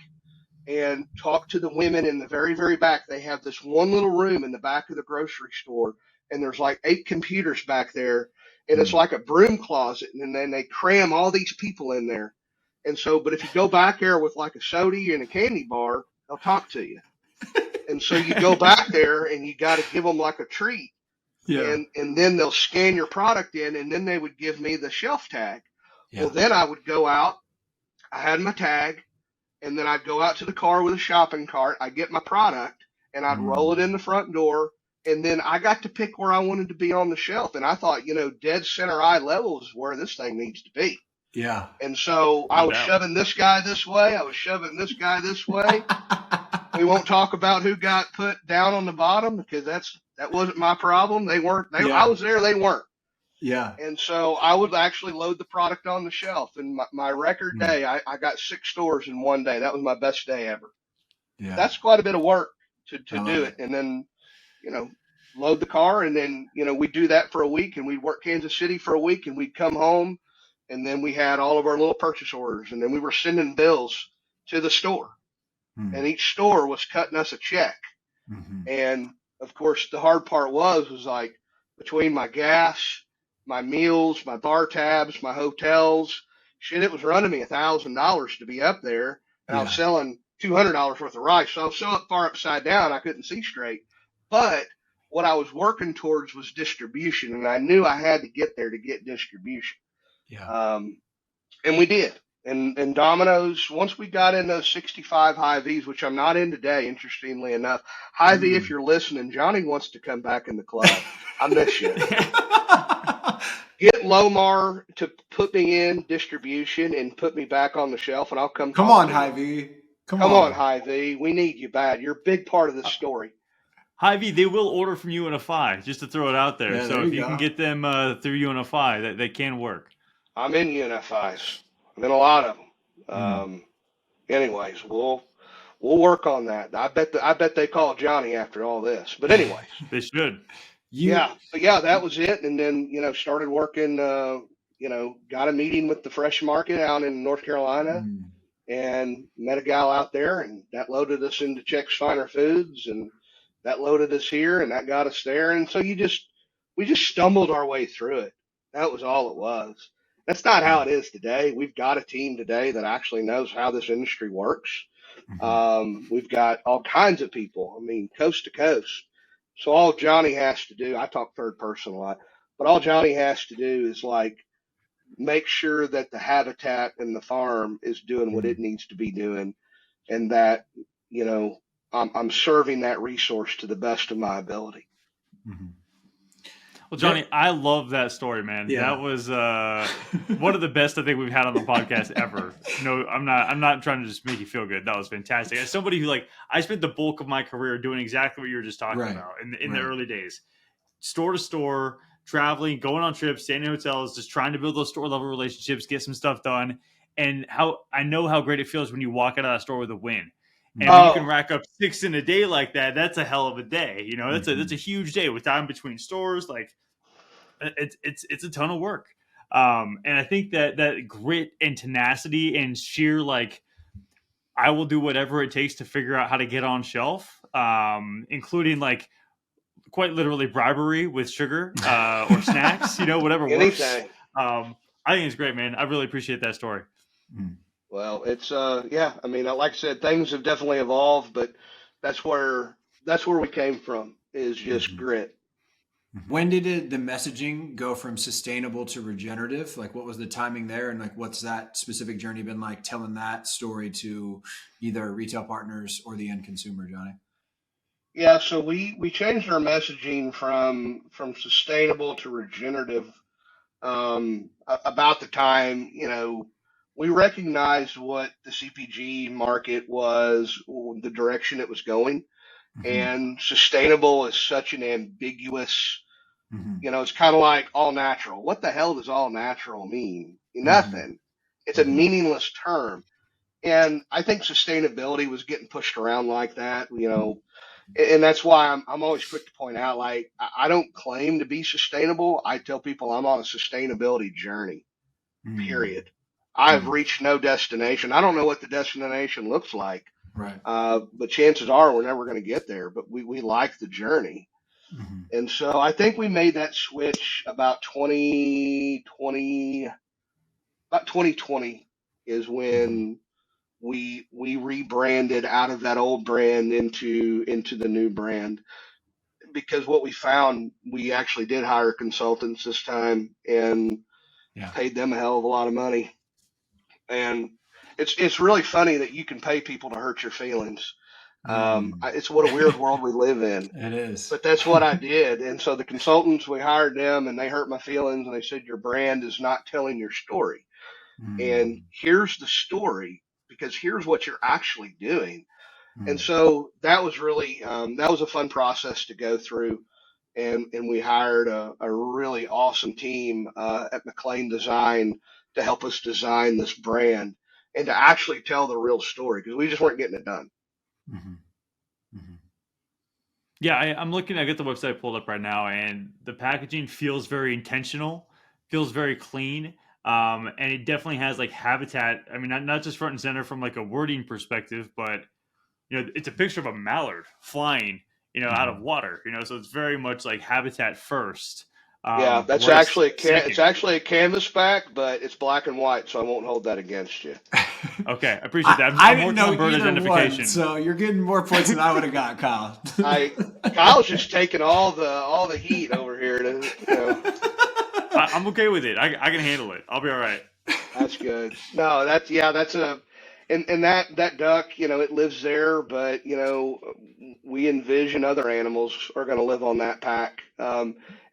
and talk to the women in the very, very back. They have this one little room in the back of the grocery store and there's like 8 computers back there and it's like a broom closet. And then they cram all these people in there. And so, but if you go back there with like a soda and a candy bar, they'll talk to you. And so you go back there and you got to give them like a treat. Yeah. And then they'll scan your product in and then they would give me the shelf tag. Yeah. Well, then I would go out. I had my tag and then I'd go out to the car with a shopping cart. I'd get my product and I'd roll it in the front door. And then I got to pick where I wanted to be on the shelf. And I thought, dead center eye level is where this thing needs to be. Yeah. And so I was shoving this guy this way. I was shoving this guy this way. We won't talk about who got put down on the bottom because that wasn't my problem. They weren't. I was there. They weren't. Yeah. And so I would actually load the product on the shelf. And my record day, I got 6 stores in one day. That was my best day ever. Yeah. That's quite a bit of work to do it. And then, load the car. And then, we'd do that for a week and we'd work Kansas City for a week and we'd come home. And then we had all of our little purchase orders. And then we were sending bills to the store. And each store was cutting us a check. And of course, the hard part was like between my gas, my meals, my bar tabs, my hotels, shit, it was running me $1,000 to be up there. And I was selling $200 worth of rice. So I was so far upside down, I couldn't see straight. But what I was working towards was distribution. And I knew I had to get there to get distribution. Yeah. And we did. And Domino's, once we got in those 65 Hy-Vees, which I'm not in today, interestingly enough. Hy-Vee, if you're listening, Johnny wants to come back in the club. I miss you. Get Lomar to put me in distribution and put me back on the shelf, and I'll come. Come on, Hy-Vee. Come on, Hy-Vee. We need you bad. You're a big part of this story. Hy-Vee, they will order from UNFI, just to throw it out there. Yeah, so if you can get them through UNFI, that can work. I'm in UNFIs. I'm in a lot of them. Anyways, we'll work on that. I bet they call Johnny after all this. But anyways, they should. But that was it. And then started working. Got a meeting with the fresh market out in North Carolina, and met a gal out there, and that loaded us into Check's Finer Foods, and that loaded us here, and that got us there. And so we just stumbled our way through it. That was all it was. That's not how it is today. We've got a team today that actually knows how this industry works. We've got all kinds of people, coast to coast. So all Johnny has to do, I talk third person a lot, but all Johnny has to do is make sure that the habitat and the farm is doing what it needs to be doing, and that, I'm serving that resource to the best of my ability. Well, Johnny, I love that story, man. Yeah. That was one of the best I think we've had on the podcast ever. No, I'm not trying to just make you feel good. That was fantastic. As somebody who I spent the bulk of my career doing exactly what you were just talking about in the early days, store to store, traveling, going on trips, staying in hotels, just trying to build those store level relationships, get some stuff done. And I know how great it feels when you walk out of that store with a win. And when you can rack up 6 in a day like that, that's a hell of a day. That's a huge day with time between stores. It's a ton of work. And I think that grit and tenacity and sheer, I will do whatever it takes to figure out how to get on shelf, including quite literally bribery with sugar, or snacks, whatever works. I think it's great, man. I really appreciate that story. Well, it's like I said, things have definitely evolved, but that's where we came from, is just grit. When did the messaging go from sustainable to regenerative? What was the timing there? And what's that specific journey been like, telling that story to either retail partners or the end consumer, Johnny? Yeah, so we changed our messaging from sustainable to regenerative about the time, we recognized what the CPG market was, the direction it was going, Mm-hmm. and sustainable is such an ambiguous, Mm-hmm. it's kind of like all natural. What the hell does all natural mean? Mm-hmm. Nothing. It's a Mm-hmm. meaningless term. And I think sustainability was getting pushed around like that, and that's why I'm always quick to point out, like, I don't claim to be sustainable. I tell people I'm on a sustainability journey, period. I've Mm-hmm. reached no destination. I don't know what the destination looks like, Right. but chances are we're never going to get there. But we like the journey. Mm-hmm. And so I think we made that switch about 2020, about 2020 is Mm-hmm. when we rebranded out of that old brand into the new brand, because what we found, we actually did hire consultants this time and Yeah. paid them a hell of a lot of money. And it's really funny that you can pay people to hurt your feelings. Mm. It's what a weird world we live in, It is. but that's what I did. And so the consultants, we hired them, and they hurt my feelings, and they said, your brand is not telling your story. And Mm. here's the story, because here's what you're actually doing. And Mm. so that was really that was a fun process to go through. And we hired a really awesome team at McLean Design to help us design this brand and to actually tell the real story, because we just weren't getting it done. Mm-hmm. Mm-hmm. Yeah, I'm looking. I got the website pulled up right now, and the packaging feels very intentional, feels very clean, and it definitely has like habitat. I mean, not just front and center from like a wording perspective, but it's a picture of a mallard flying, out of Mm-hmm. water. So it's very much like habitat first, Yeah, that's whereas actually it's second. actually a canvas back, but it's black and white, so I won't hold that against you. Okay, I appreciate I, that. I I'm didn't working know on bird either one, identification. so you're getting more points than I would have got, Kyle. I Kyle's just taking all the heat over here to. I'm okay with it. I can handle it. I'll be all right. That's good. No, that's a, and that duck, it lives there, but we envision other animals are going to live on that pack.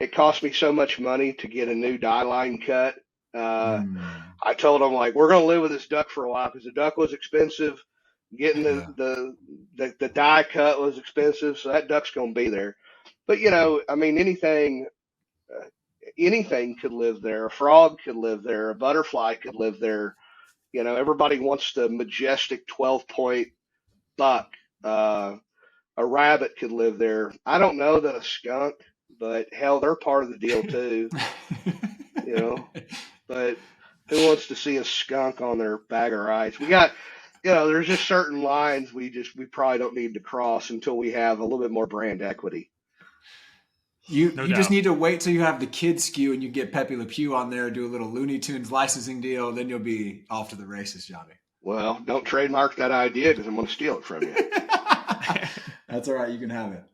It cost me so much money to get a new dye line cut. Uh, Mm. I told them, like, we're going to live with this duck for a while, because the duck was expensive. Getting Yeah. the dye cut was expensive, so that duck's going to be there. But I mean, uh, anything could live there. A frog could live there. A butterfly could live there. Everybody wants the majestic 12-point buck. Uh, a rabbit could live there. I don't know that a skunk, but hell, they're part of the deal too. You know, but who wants to see a skunk on their bag of rice? We got, there's just certain lines we probably don't need to cross until we have a little bit more brand equity. You No you just doubt. need to wait till you have the kids skew and you get Pepe Le Pew on there, do a little Looney Tunes licensing deal, then you'll be off to the races, Johnny. Well, don't trademark that idea, because I'm going to steal it from you. That's all right. You can have it.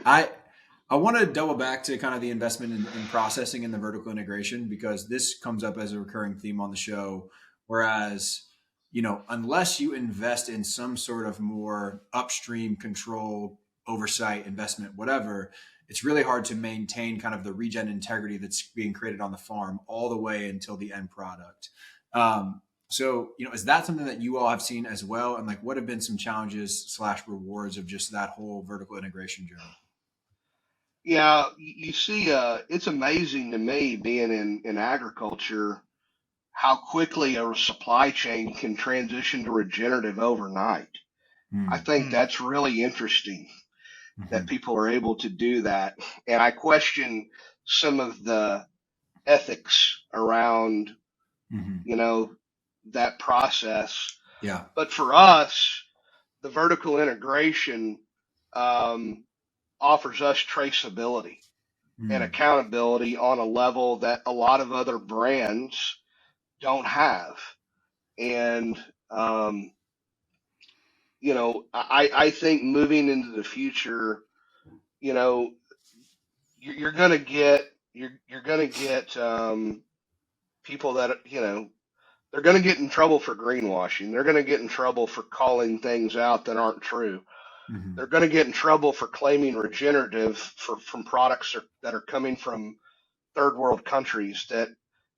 I I want to double back to kind of the investment in processing and the vertical integration, because this comes up as a recurring theme on the show. Whereas, unless you invest in some sort of more upstream control, oversight, investment, whatever, it's really hard to maintain kind of the regen integrity that's being created on the farm all the way until the end product. So, is that something that you all have seen as well? And like, what have been some challenges / rewards of just that whole vertical integration journey? Yeah, you see, it's amazing to me, being in agriculture, how quickly a supply chain can transition to regenerative overnight. I think Hmm. that's really interesting that Mm-hmm. people are able to do that. And I question some of the ethics around, Mm-hmm. you know, that process. Yeah. But for us, the vertical integration um, offers us traceability and Mm. accountability on a level that a lot of other brands don't have. And, um, I think moving into the future, you know, you're going to get, you're going to get people that, they're going to get in trouble for greenwashing. They're going to get in trouble for calling things out that aren't true. Mm-hmm. They're going to get in trouble for claiming regenerative from products that are coming from third world countries that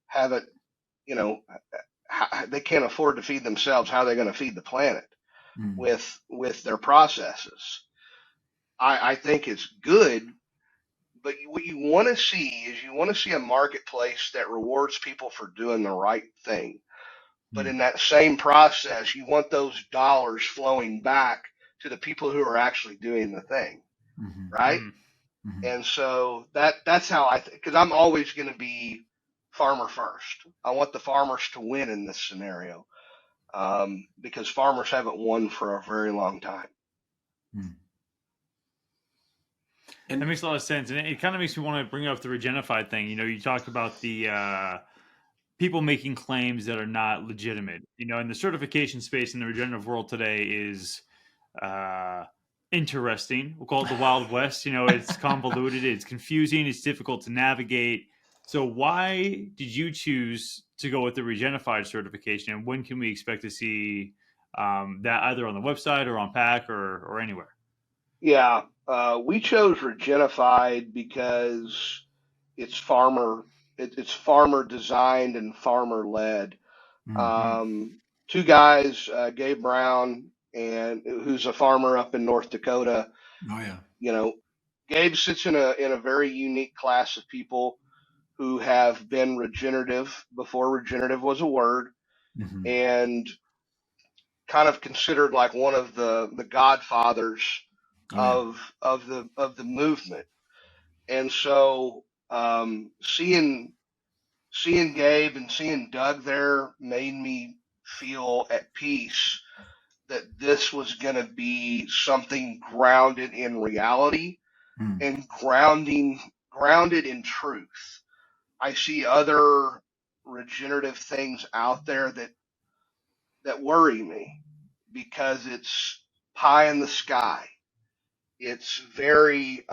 haven't, you know, they can't afford to feed themselves. How are they going to feed the planet with their processes? I think it's good, but what you want to see is you want to see a marketplace that rewards people for doing the right thing. But in that same process, you want those dollars flowing back to the people who are actually doing the thing, right? And so that's how because I'm always going to be farmer first. I want the farmers to win in this scenario, because farmers haven't won for a very long time. And that makes a lot of sense, and it kind of makes me want to bring up the Regenified thing. You talk about the people making claims that are not legitimate. In the certification space in the regenerative world today is interesting. We'll call it the Wild West. It's convoluted, it's confusing, it's difficult to navigate. So why did you choose to go with the Regenified certification, and when can we expect to see that either on the website or on pack or anywhere? Yeah, we chose Regenified because it's farmer designed and farmer led. Two guys, Gabe Brown and who's a farmer up in North Dakota. Oh yeah. Gabe sits in a very unique class of people who have been regenerative before regenerative was a word, and kind of considered like one of the godfathers of the movement. And so seeing Gabe and seeing Doug there made me feel at peace that this was going to be something grounded in reality and grounded in truth. I see other regenerative things out there that worry me because it's pie in the sky. It's very,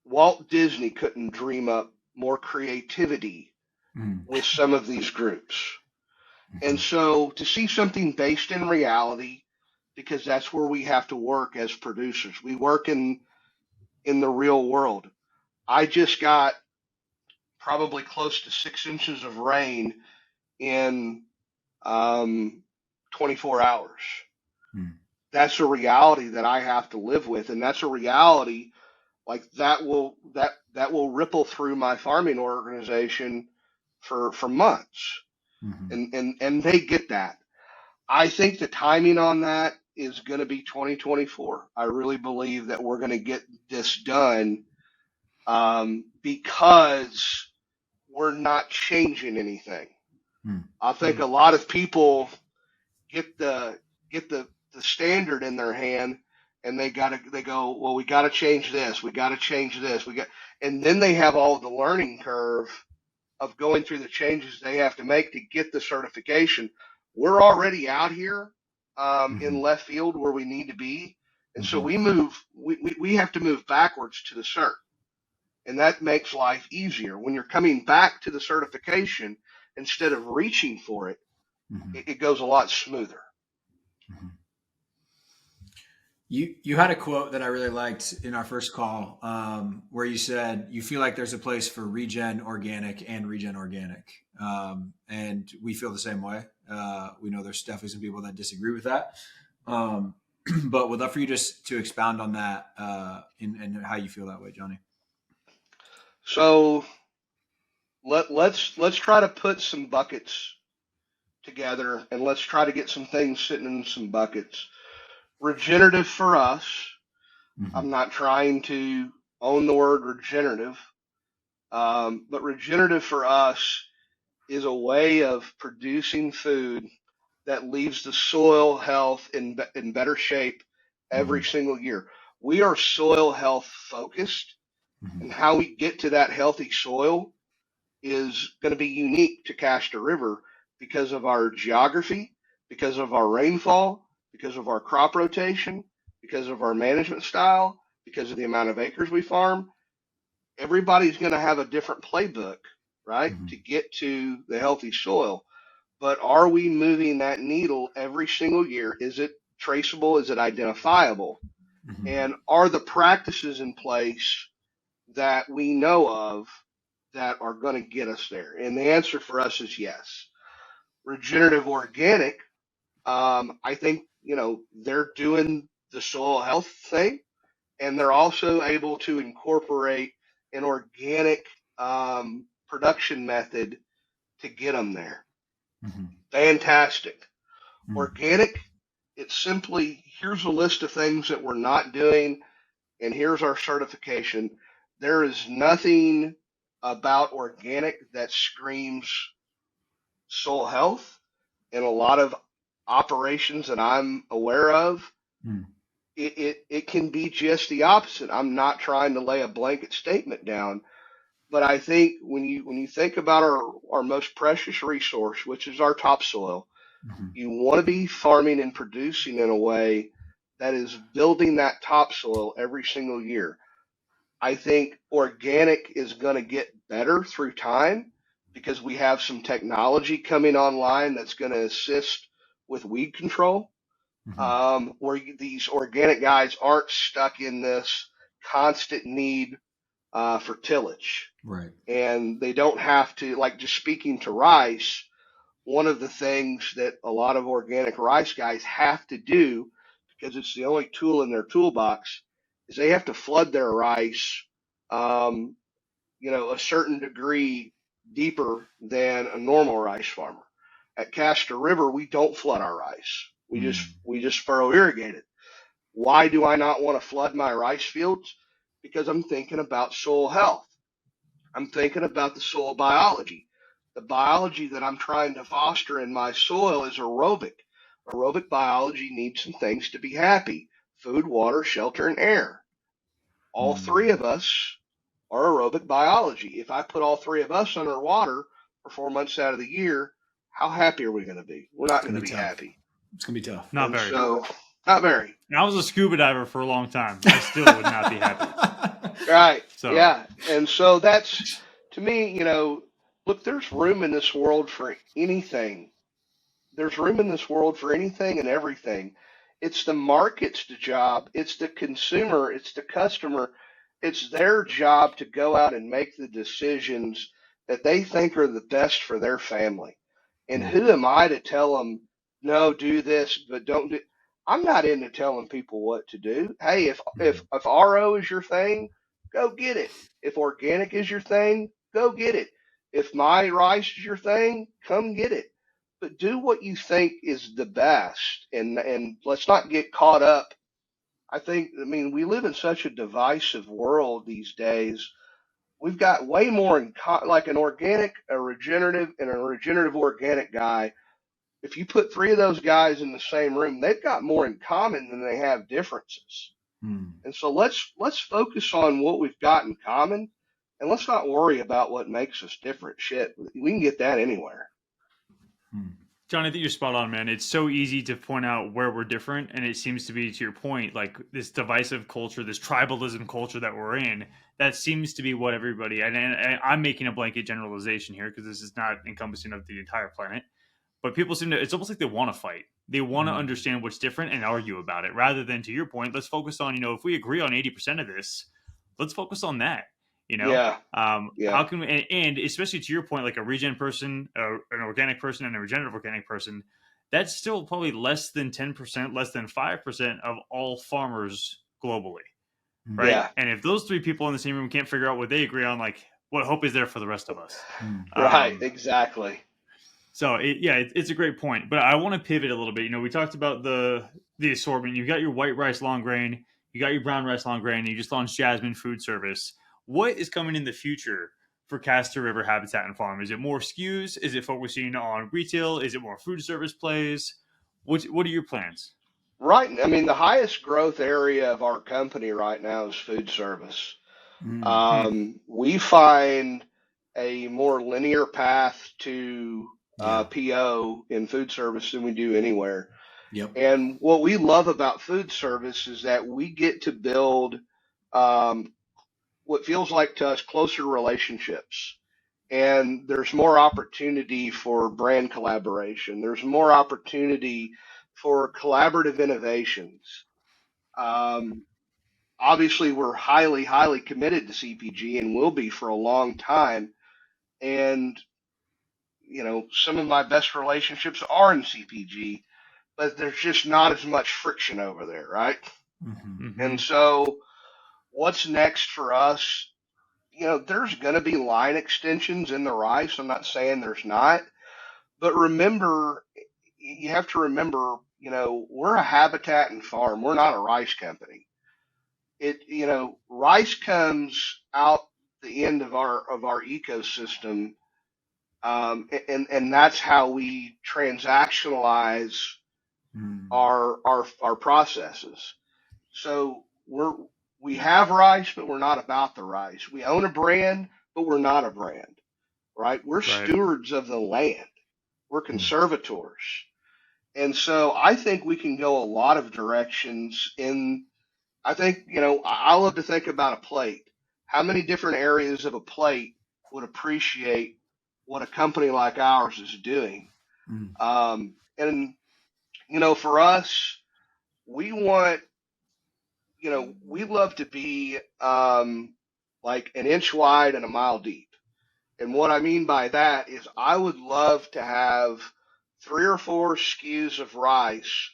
Walt Disney couldn't dream up more creativity with some of these groups. And so to see something based in reality, because that's where we have to work as producers. We work in the real world. I just got probably close to 6 inches of rain in 24 hours. That's a reality that I have to live with, and that's a reality like that will ripple through my farming organization for months. And they get that. I think the timing on that is going to be 2024. I really believe that we're going to get this done, because we're not changing anything. I think a lot of people get the standard in their hand, and they go, well, we got to change this, and then they have all the learning curve of going through the changes they have to make to get the certification. We're already out here in left field where we need to be, and so we have to move backwards to the cert, and that makes life easier when you're coming back to the certification instead of reaching for it. It goes a lot smoother. You had a quote that I really liked in our first call, where you said you feel like there's a place for ReGen organic and ReGen organic, and we feel the same way. We know there's definitely some people that disagree with that, but would love for you just to expound on that and how you feel that way, Johnny. So let's try to put some buckets together, and let's try to get some things sitting in some buckets. Regenerative for us, I'm not trying to own the word regenerative, but regenerative for us is a way of producing food that leaves the soil health in better shape every single year. We are soil health focused, and how we get to that healthy soil is going to be unique to Castor River because of our geography, because of our rainfall, because of our crop rotation, because of our management style, because of the amount of acres we farm. Everybody's going to have a different playbook, right, to get to the healthy soil. But are we moving that needle every single year? Is it traceable? Is it identifiable? And are the practices in place that we know of that are going to get us there? And the answer for us is yes. Regenerative organic, I think, they're doing the soil health thing, and they're also able to incorporate an organic production method to get them there. Mm-hmm. Fantastic. Mm-hmm. Organic, it's simply here's a list of things that we're not doing, and here's our certification. There is nothing about organic that screams soil health. In a lot of operations that I'm aware of, Mm. it can be just the opposite. I'm not trying to lay a blanket statement down, but I think when you think about our most precious resource, which is our topsoil, Mm-hmm. you want to be farming and producing in a way that is building that topsoil every single year. I think organic is going to get better through time because we have some technology coming online that's going to assist with weed control, Mm-hmm. where these organic guys aren't stuck in this constant need for tillage. Right. And they don't have to, like, just speaking to rice, one of the things that a lot of organic rice guys have to do, because it's the only tool in their toolbox, is they have to flood their rice, um, a certain degree deeper than a normal rice farmer. At Castor River, we don't flood our rice. We just Mm. we just furrow irrigate it. Why do I not want to flood my rice fields? Because I'm thinking about soil health. I'm thinking about the soil biology. The biology that I'm trying to foster in my soil is aerobic. Aerobic biology needs some things to be happy: food, water, shelter, and air. All three Mm. of us are aerobic biology. If I put all three of us underwater for 4 months out of the year, how happy are we going to be? We're It's not gonna going to be be tough. happy. It's gonna be tough. Not And very. so, not very. And I was a scuba diver for a long time. I still would not be happy. Right. So Yeah. And so that's, to me, look, there's room in this world for anything. There's room in this world for anything and everything. It's the market's job. It's the consumer. It's the customer. It's their job to go out and make the decisions that they think are the best for their family. And Mm. who am I to tell them, no, do this, but don't do? I'm not into telling people what to do. Hey, if RO is your thing, go get it. If organic is your thing, go get it. If my rice is your thing, come get it, but do what you think is the best, and let's not get caught up. I mean, we live in such a divisive world these days. We've got way more like an organic, a regenerative, and a regenerative organic guy. If you put three of those guys in the same room, they've got more in common than they have differences. Mm. And so let's focus on what we've got in common, and let's not worry about what makes us different. Shit, we can get that anywhere. Mm. John, I think you're spot on, man. It's so easy to point out where we're different, and it seems to be, to your point, like this divisive culture, this tribalism culture that we're in. That seems to be what everybody. And I'm making a blanket generalization here because this is not encompassing of the entire planet. But people seem to. It's almost like they want to fight. They want to Mm. understand what's different and argue about it, rather than, to your point, let's focus on, if we agree on 80% of this, let's focus on that. Yeah, How yeah. can we, and especially to your point, like a regen person, an organic person, and a regenerative organic person, that's still probably less than 10%, less than 5% of all farmers globally, Mm. right? Yeah, And if those three people in the same room can't figure out what they agree on, like, what hope is there for the rest of us? Mm. right, Um, exactly. so it's a great point, but I want to pivot a little bit. We talked about the assortment. You've got your white rice long grain, you got your brown rice long grain, and you just launched Jasmine Food Service. What is coming in the future for Castor River Habitat and Farm? Is it more SKUs? Is it focusing on retail? Is it more food service plays? What are your plans? Right. I mean, the highest growth area of our company right now is food service. Mm. Hmm. We find a more linear path to Yeah. PO in food service than we do anywhere. Yep. And what we love about food service is that we get to build um, what feels like to us closer relationships. And there's more opportunity for brand collaboration. There's more opportunity for collaborative innovations. Um, obviously we're highly, highly committed to CPG and will be for a long time. And, some of my best relationships are in CPG, but there's just not as much friction over there, right? Mm-hmm. And so what's next for us? There's going to be line extensions in the rice. I'm not saying there's not, but you have to remember, we're a habitat and farm. We're not a rice company. Rice comes out the end of our ecosystem, and that's how we transactionalize our processes. So we have rice, but we're not about the rice. We own a brand, but we're not a brand, right? We're Right. stewards of the land. We're conservators. And so I think we can go a lot of directions I think, I love to think about a plate. How many different areas of a plate would appreciate what a company like ours is doing? And, for us, we want, we love to be like an inch wide and a mile deep. And what I mean by that is I would love to have 3 or 4 SKUs of rice,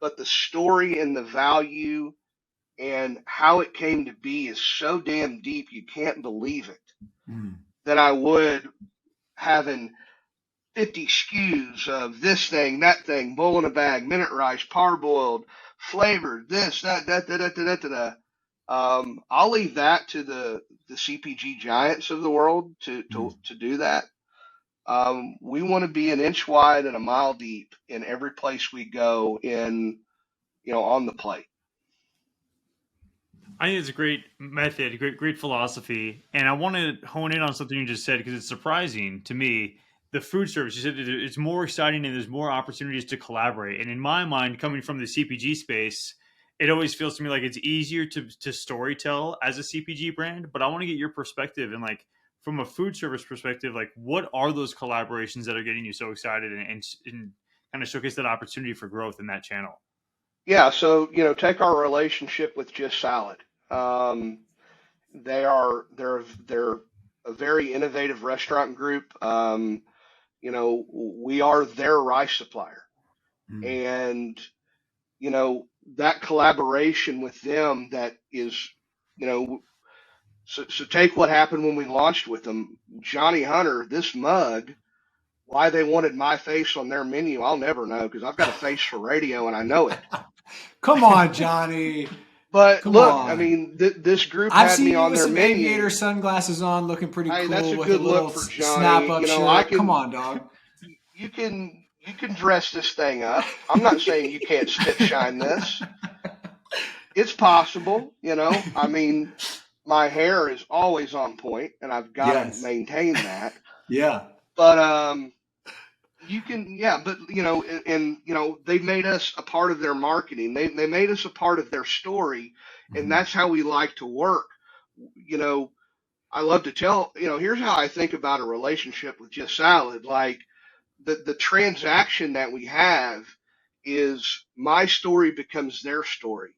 but the story and the value and how it came to be is so damn deep you can't believe it. Than I would having 50 SKUs of this thing, that thing, bowl in a bag, minute rice, parboiled, flavored, this, that. I'll leave that to the CPG giants of the world to do that. We want to be an inch wide and a mile deep in every place we go on the plate. I think it's a great method, great philosophy, and I want to hone in on something you just said because it's surprising to me. The food service, you said it's more exciting and there's more opportunities to collaborate. And in my mind, coming from the CPG space, it always feels to me like it's easier to storytell as a CPG brand. But I want to get your perspective and like from a food service perspective, like what are those collaborations that are getting you so excited and kind of showcase that opportunity for growth in that channel? Yeah, so take our relationship with Just Salad. Um, they're a very innovative restaurant group. We are their rice supplier, and that collaboration with them that is, you know, so take what happened when we launched with them. Johnny Hunter, this mug, why they wanted my face on their menu, I'll never know because I've got a face for radio and I know it. Come on, Johnny. But Come look, I on. mean, this group I've had me seen you on with their some aviator menu. sunglasses on, looking pretty Hey, that's cool a with a good little look for snap Johnny. up I shirt. Come can on, dog. you can dress this thing up. I'm not saying you can't spit shine this. It's possible. I mean, my hair is always on point, and I've got to Yes. maintain that. Yeah. But you can, yeah. But and they made us a part of their marketing. They made us a part of their story, and that's how we like to work. You know, I love to tell. Here's how I think about a relationship with Just Salad. Like the transaction that we have is my story becomes their story,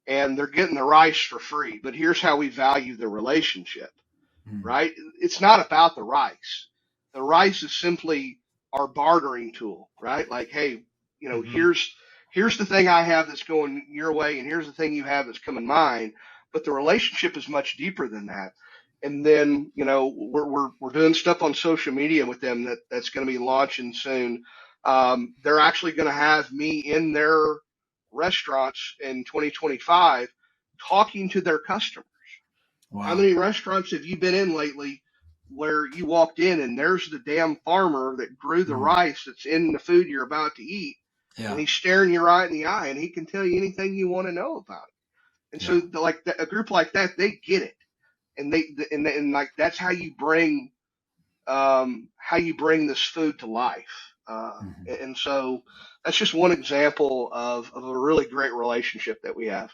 and they're getting the rice for free. But here's how we value the relationship, right? It's not about the rice. The rice is simply our bartering tool, right? Like, hey, Mm-hmm. here's the thing I have that's going your way, and here's the thing you have that's coming mine. But the relationship is much deeper than that. And then, we're doing stuff on social media with them that's going to be launching soon. They're actually going to have me in their restaurants in 2025 talking to their customers. How Wow. many restaurants have you been in lately where you walked in and there's the damn farmer that grew the rice that's in the food you're about to eat, and Yeah. he's staring you right in the eye and he can tell you anything you want to know about it. And Yeah. so, like a group like that, they get it, and and like that's how you bring this food to life. And so that's just one example of a really great relationship that we have.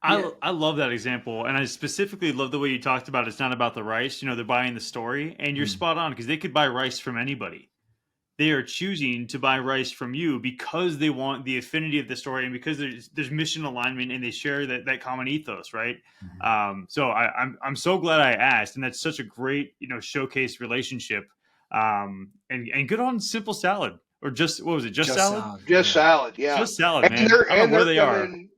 Yeah. I love that example, and I specifically love the way you talked about it's not about the rice. They're buying the story, and you're spot on because they could buy rice from anybody. they are choosing to buy rice from you because they want the affinity of the story and because there's mission alignment and they share that common ethos, right? So I'm so glad I asked, and that's such a great showcase relationship. And good on simple salad, or just what was it? Just Just salad? salad. Just Yeah. salad, yeah. Just salad, And man. I don't know where they're they are. coming,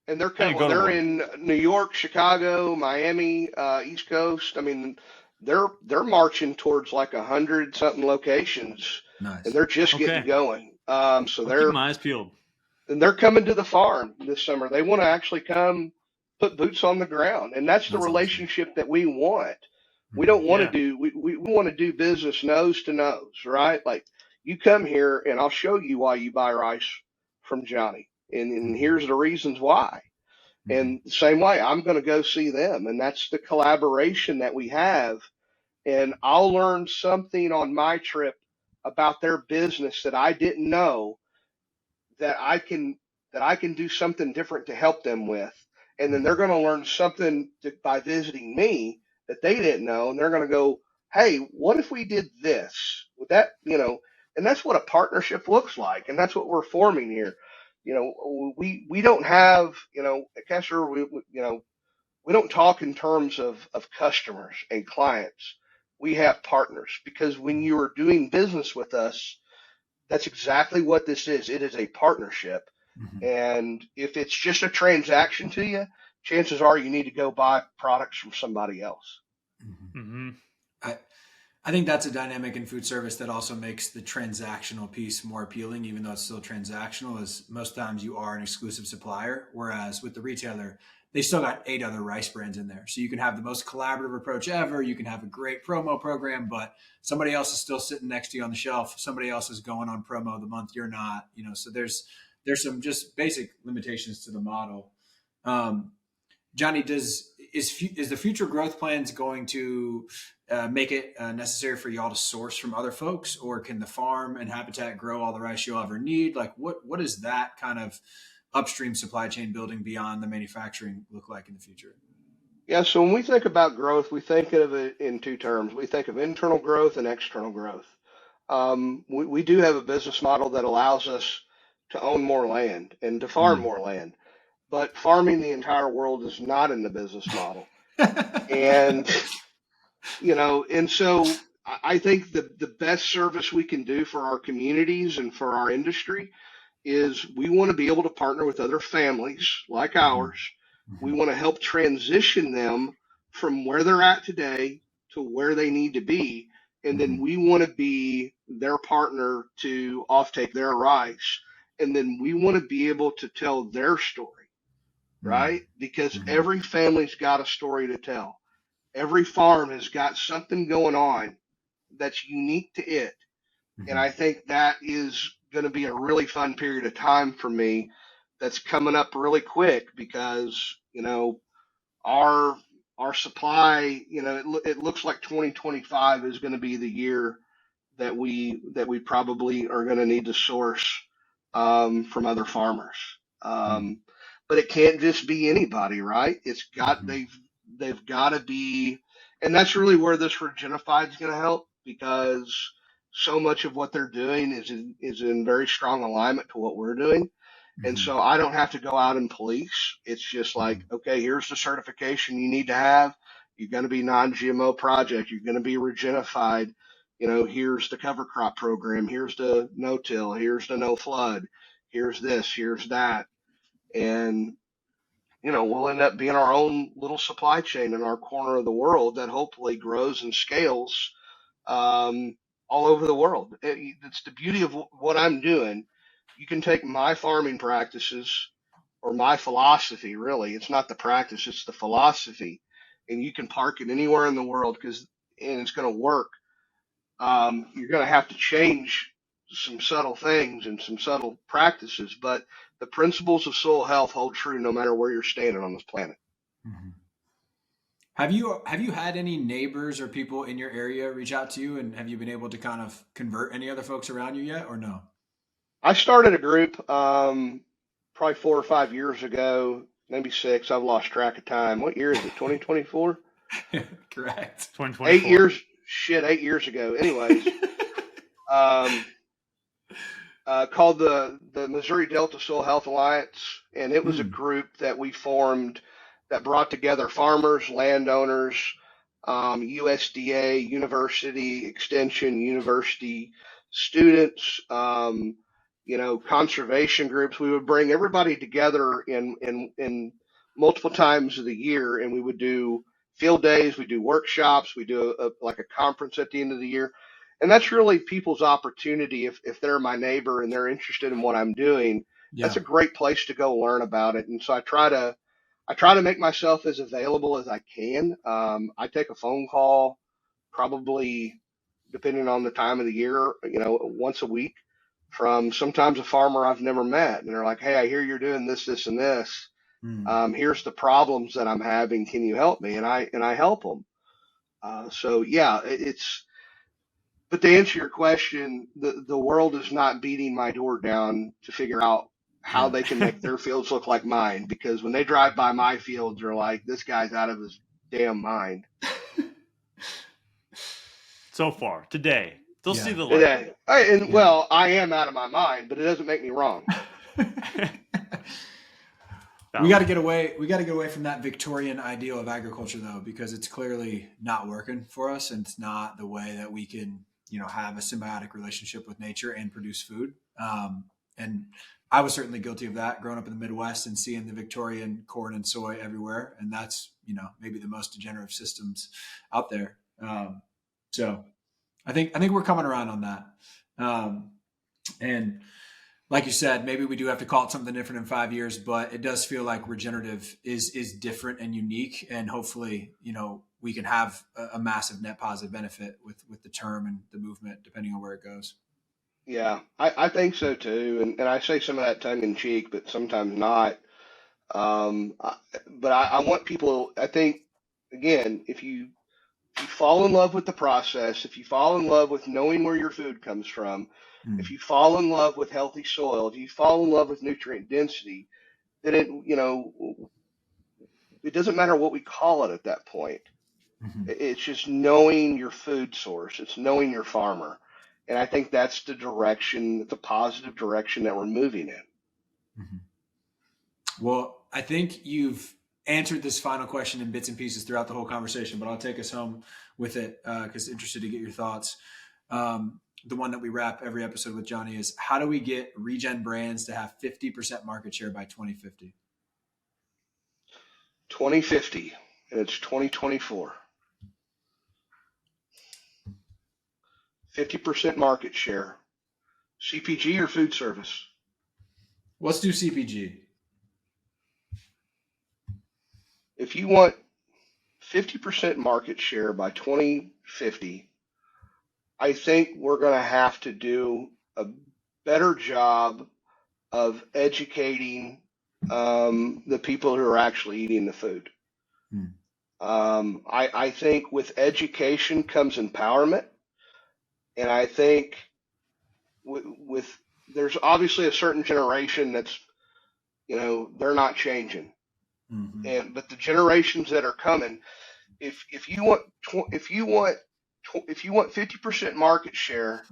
and they're I need coming. to Well, go to they're one. in New York, Chicago, Miami, East Coast. I mean, they're marching towards like 100 something locations, and Nice. they're just getting Okay, going. So I'm keeping my eyes peeled. they're coming to the farm this summer. They want to actually come put boots on the ground, and that's the That's awesome. relationship that we want. We Mhm. don't want to Yeah. do we want to do business nose to nose, right? Like you come here and I'll show you why you buy rice from Johnny, and Mhm. here's the reasons why. Mhm. And the same way, I'm going to go see them, and that's the collaboration that we have. And I'll learn something on my trip about their business that I didn't know that I can do something different to help them with, and then they're Mhm. going to learn something by visiting me that they didn't know, and they're going to go, "Hey, what if we did this? Would that, And that's what a partnership looks like, and that's what we're forming here. We don't have, at Castor, we don't talk in terms of customers and clients. We have partners because when you are doing business with us, that's exactly what this is. It is a partnership. Mhm. And if it's just a transaction to you, chances are you need to go buy products from somebody else. Mhm. Hmm. I I think that's a dynamic in food service that also makes the transactional piece more appealing, even though it's still transactional, is most times you are an exclusive supplier. Whereas with the retailer, they still got 8 other rice brands in there. So you can have the most collaborative approach ever. You can have a great promo program, but somebody else is still sitting next to you on the shelf. Somebody else is going on promo the month you're not, so there's some just basic limitations to the model. Um, Johnny, is the future growth plans going to make it necessary for y'all to source from other folks, or can the farm and habitat grow all the rice you'll ever need? Like, what does that kind of upstream supply chain building beyond the manufacturing look like in the future? Yeah, so when we think about growth, we think of it in two terms. We think of internal growth and external growth. We do have a business model that allows us to own more land and to farm Mm. more land, but farming the entire world is not in the business model. And and so I think the best service we can do for our communities and for our industry is we want to be able to partner with other families like Mhm. ours. We Mhm. want to help transition them from where they're at today to where they need to be. And then Mhm. we want to be their partner to offtake their rights. And then we want to be able to tell their story, Mhm. right? Because Mhm. every family's got a story to tell. Every farm has got something going on that's unique to it. And I Mhm. think that is going to be a really fun period of time for me that's coming up really quick because, our our supply, it looks like 2025 is going to be the year that we probably are going to need to source from other farmers. Mhm. Um, but it can't just be anybody, right? Mhm. They've got to be, and that's really where this Regenified is going to help because so much of what they're doing is in very strong alignment to what we're doing. And Mhm. so I don't have to go out and police. It's just like, Mhm. okay, here's the certification you need to have. You're going to be non-GMO project. You're going to be Regenified. Here's the cover crop program. Here's the no-till. Here's the no flood. Here's this. Here's that. And, we'll end up being our own little supply chain in our corner of the world that hopefully grows and scales um, all over the world. It's the beauty of what I'm doing. You can take my farming practices or my philosophy, really. It's not the practice, it's the philosophy. And you can park it anywhere in the world and it's going to work. You're going to have to change some subtle things and some subtle practices, but the principles of soil health hold true no matter where you're standing on this planet. Mhm. Have you had any neighbors or people in your area reach out to you, and have you been able to kind of convert any other folks around you yet, or no? I started a group probably 4 or 5 years ago, maybe six. I've lost track of time. What year is it? 2024? Correct. 8 2024. years? Shit, 8 years ago. Anyways, called the Missouri Delta Soil Health Alliance, and it was a Hmm. group that we formed that brought together farmers, landowners, USDA, university extension, university students, conservation groups. We would bring everybody together in multiple times of the year, and we would do field days, we do workshops, we do like a conference at the end of the year. And that's really people's opportunity. If they're my neighbor and they're interested in what I'm doing, that's Yeah. a great place to go learn about it. And so I try to make myself as available as I can. I take a phone call probably depending on the time of the year, once a week from sometimes a farmer I've never met. And they're like, hey, I hear you're doing this, this, and this. Hmm. Here's the problems that I'm having. Can you help me? And I help them. So yeah, but to answer your question, the world is not beating my door down to figure out how Yeah. they can make their fields look like mine. Because when they drive by my fields, they're like, this guy's out of his damn mind. So far today, they'll see Yeah. the light. Yeah. Well, I am out of my mind, but it doesn't make me wrong. We got to get away. We got to get away from that Victorian ideal of agriculture, though, because it's clearly not working for us, and it's not the way that we can, have a symbiotic relationship with nature and produce food. And I was certainly guilty of that, growing up in the Midwest and seeing the Victorian corn and soy everywhere, and that's maybe the most degenerative systems out there. So I think we're coming around on that. And like you said, maybe we do have to call it something different in 5 years, but it does feel like regenerative is different and unique, and hopefully, we can have a massive net positive benefit with the term and the movement, depending on where it goes. Yeah, I think so too. And I say some of that tongue in cheek, but sometimes not. But I want people, I think, again, if you fall in love with the process, if you fall in love with knowing where your food comes from, if Mm. you fall in love with healthy soil, if you fall in love with nutrient density, then it doesn't matter what we call it at that point. Mhm. It's just knowing your food source. It's knowing your farmer. And I think that's the positive direction that we're moving in. Mhm. Well, I think you've answered this final question in bits and pieces throughout the whole conversation, but I'll take us home with it because interested to get your thoughts. The one that we wrap every episode with, Johnny, is how do we get ReGen brands to have 50% market share by 2050? 2050, and it's 2024. 50% market share. CPG or food service? Let's do CPG. If you want 50% market share by 2050, I think we're going to have to do a better job of educating the people who are actually eating the food. Hmm. I think with education comes empowerment, and I think with there's obviously a certain generation that's they're not changing, Mm-hmm. but the generations that are coming, if you want if you want if you want 50% market share,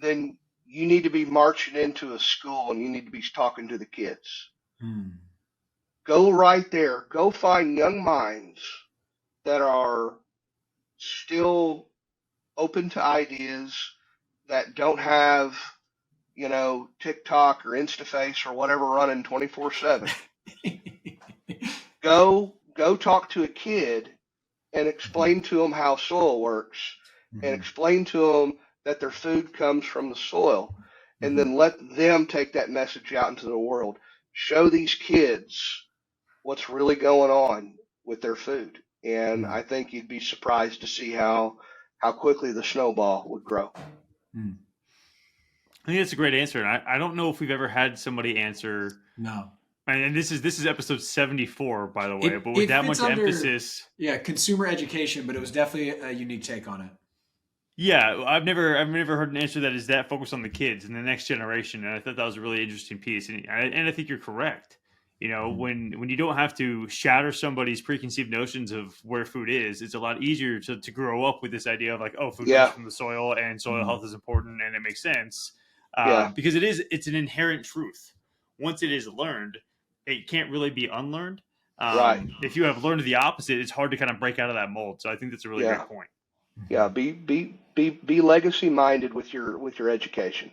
then you need to be marching into a school and you need to be talking to the kids. Hmm. Go right there. Go find young minds that are still open to ideas, that don't have, TikTok or InstaFace or whatever running 24/7. Go talk to a kid and explain to them how soil works, and Mm-hmm. explain to them that their food comes from the soil, and Mm-hmm. then let them take that message out into the world. Show these kids what's really going on with their food. And I think you'd be surprised to see how quickly the snowball would grow. Mm-hmm. I think that's a great answer, and I don't know if we've ever had somebody answer. No. And this is episode 74, by the way, It, but with it that fits much under, emphasis. yeah, consumer education, but it was definitely a unique take on it. Yeah, I've never heard an answer that is that focused on the kids and the next generation, and I thought that was a really interesting piece. And I think you're correct. When you don't have to shatter somebody's preconceived notions of where food is, it's a lot easier to grow up with this idea of like, oh, food comes Yeah, from the soil and soil Mm-hmm. health is important and it makes sense. because it's an inherent truth. Once it is learned, it can't really be unlearned. Right. If you have learned the opposite, it's hard to kind of break out of that mold. So I think that's a really great point. Yeah. Be legacy minded with your education.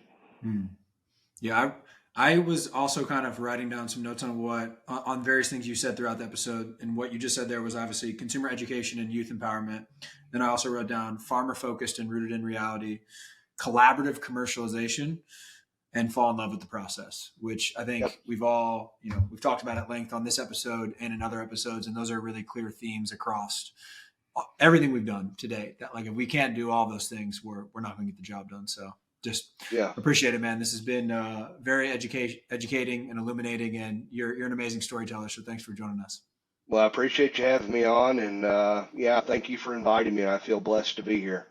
Yeah. I was also kind of writing down some notes on various things you said throughout the episode. And what you just said there was obviously consumer education and youth empowerment. Then I also wrote down farmer focused and rooted in reality, collaborative commercialization, and fall in love with the process, which I think we've all, we've talked about at length on this episode and in other episodes. And those are really clear themes across everything we've done today. That like, if we can't do all those things, we're not going to get the job done. So just appreciate it, man. This has been very educating and illuminating, and you're an amazing storyteller. So thanks for joining us. Well, I appreciate you having me on, and thank you for inviting me. I feel blessed to be here.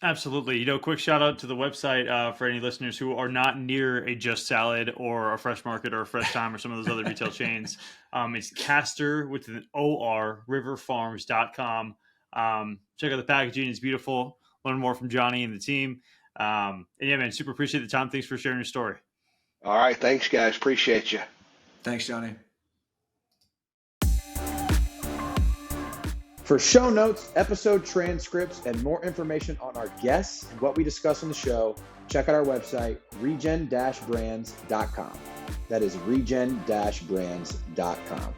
Absolutely. Quick shout out to the website for any listeners who are not near a Just Salad or a Fresh Market or a Fresh Time or some of those other retail chains. It's Castor with an OR, riverfarms.com. Check out the packaging. It's beautiful. Learn more from Johnny and the team. And yeah, man, super appreciate the time. Thanks for sharing your story. All right. Thanks, guys. Appreciate you. Thanks, Johnny. For show notes, episode transcripts, and more information on our guests and what we discuss on the show, check out our website, regen-brands.com. That is regen-brands.com.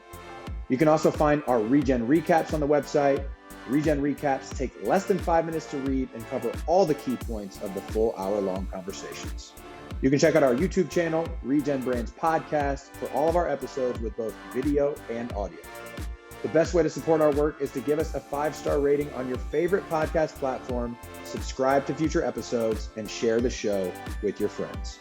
You can also find our ReGen recaps on the website. ReGen recaps take less than 5 minutes to read and cover all the key points of the full hour-long conversations. You can check out our YouTube channel, ReGen Brands Podcast, for all of our episodes with both video and audio. The best way to support our work is to give us a 5-star rating on your favorite podcast platform, subscribe to future episodes, and share the show with your friends.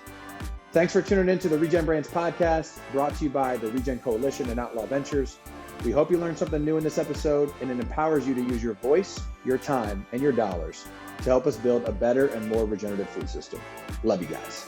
Thanks for tuning in to the ReGen Brands Podcast, brought to you by the ReGen Coalition and Outlaw Ventures. We hope you learned something new in this episode, and it empowers you to use your voice, your time, and your dollars to help us build a better and more regenerative food system. Love you guys.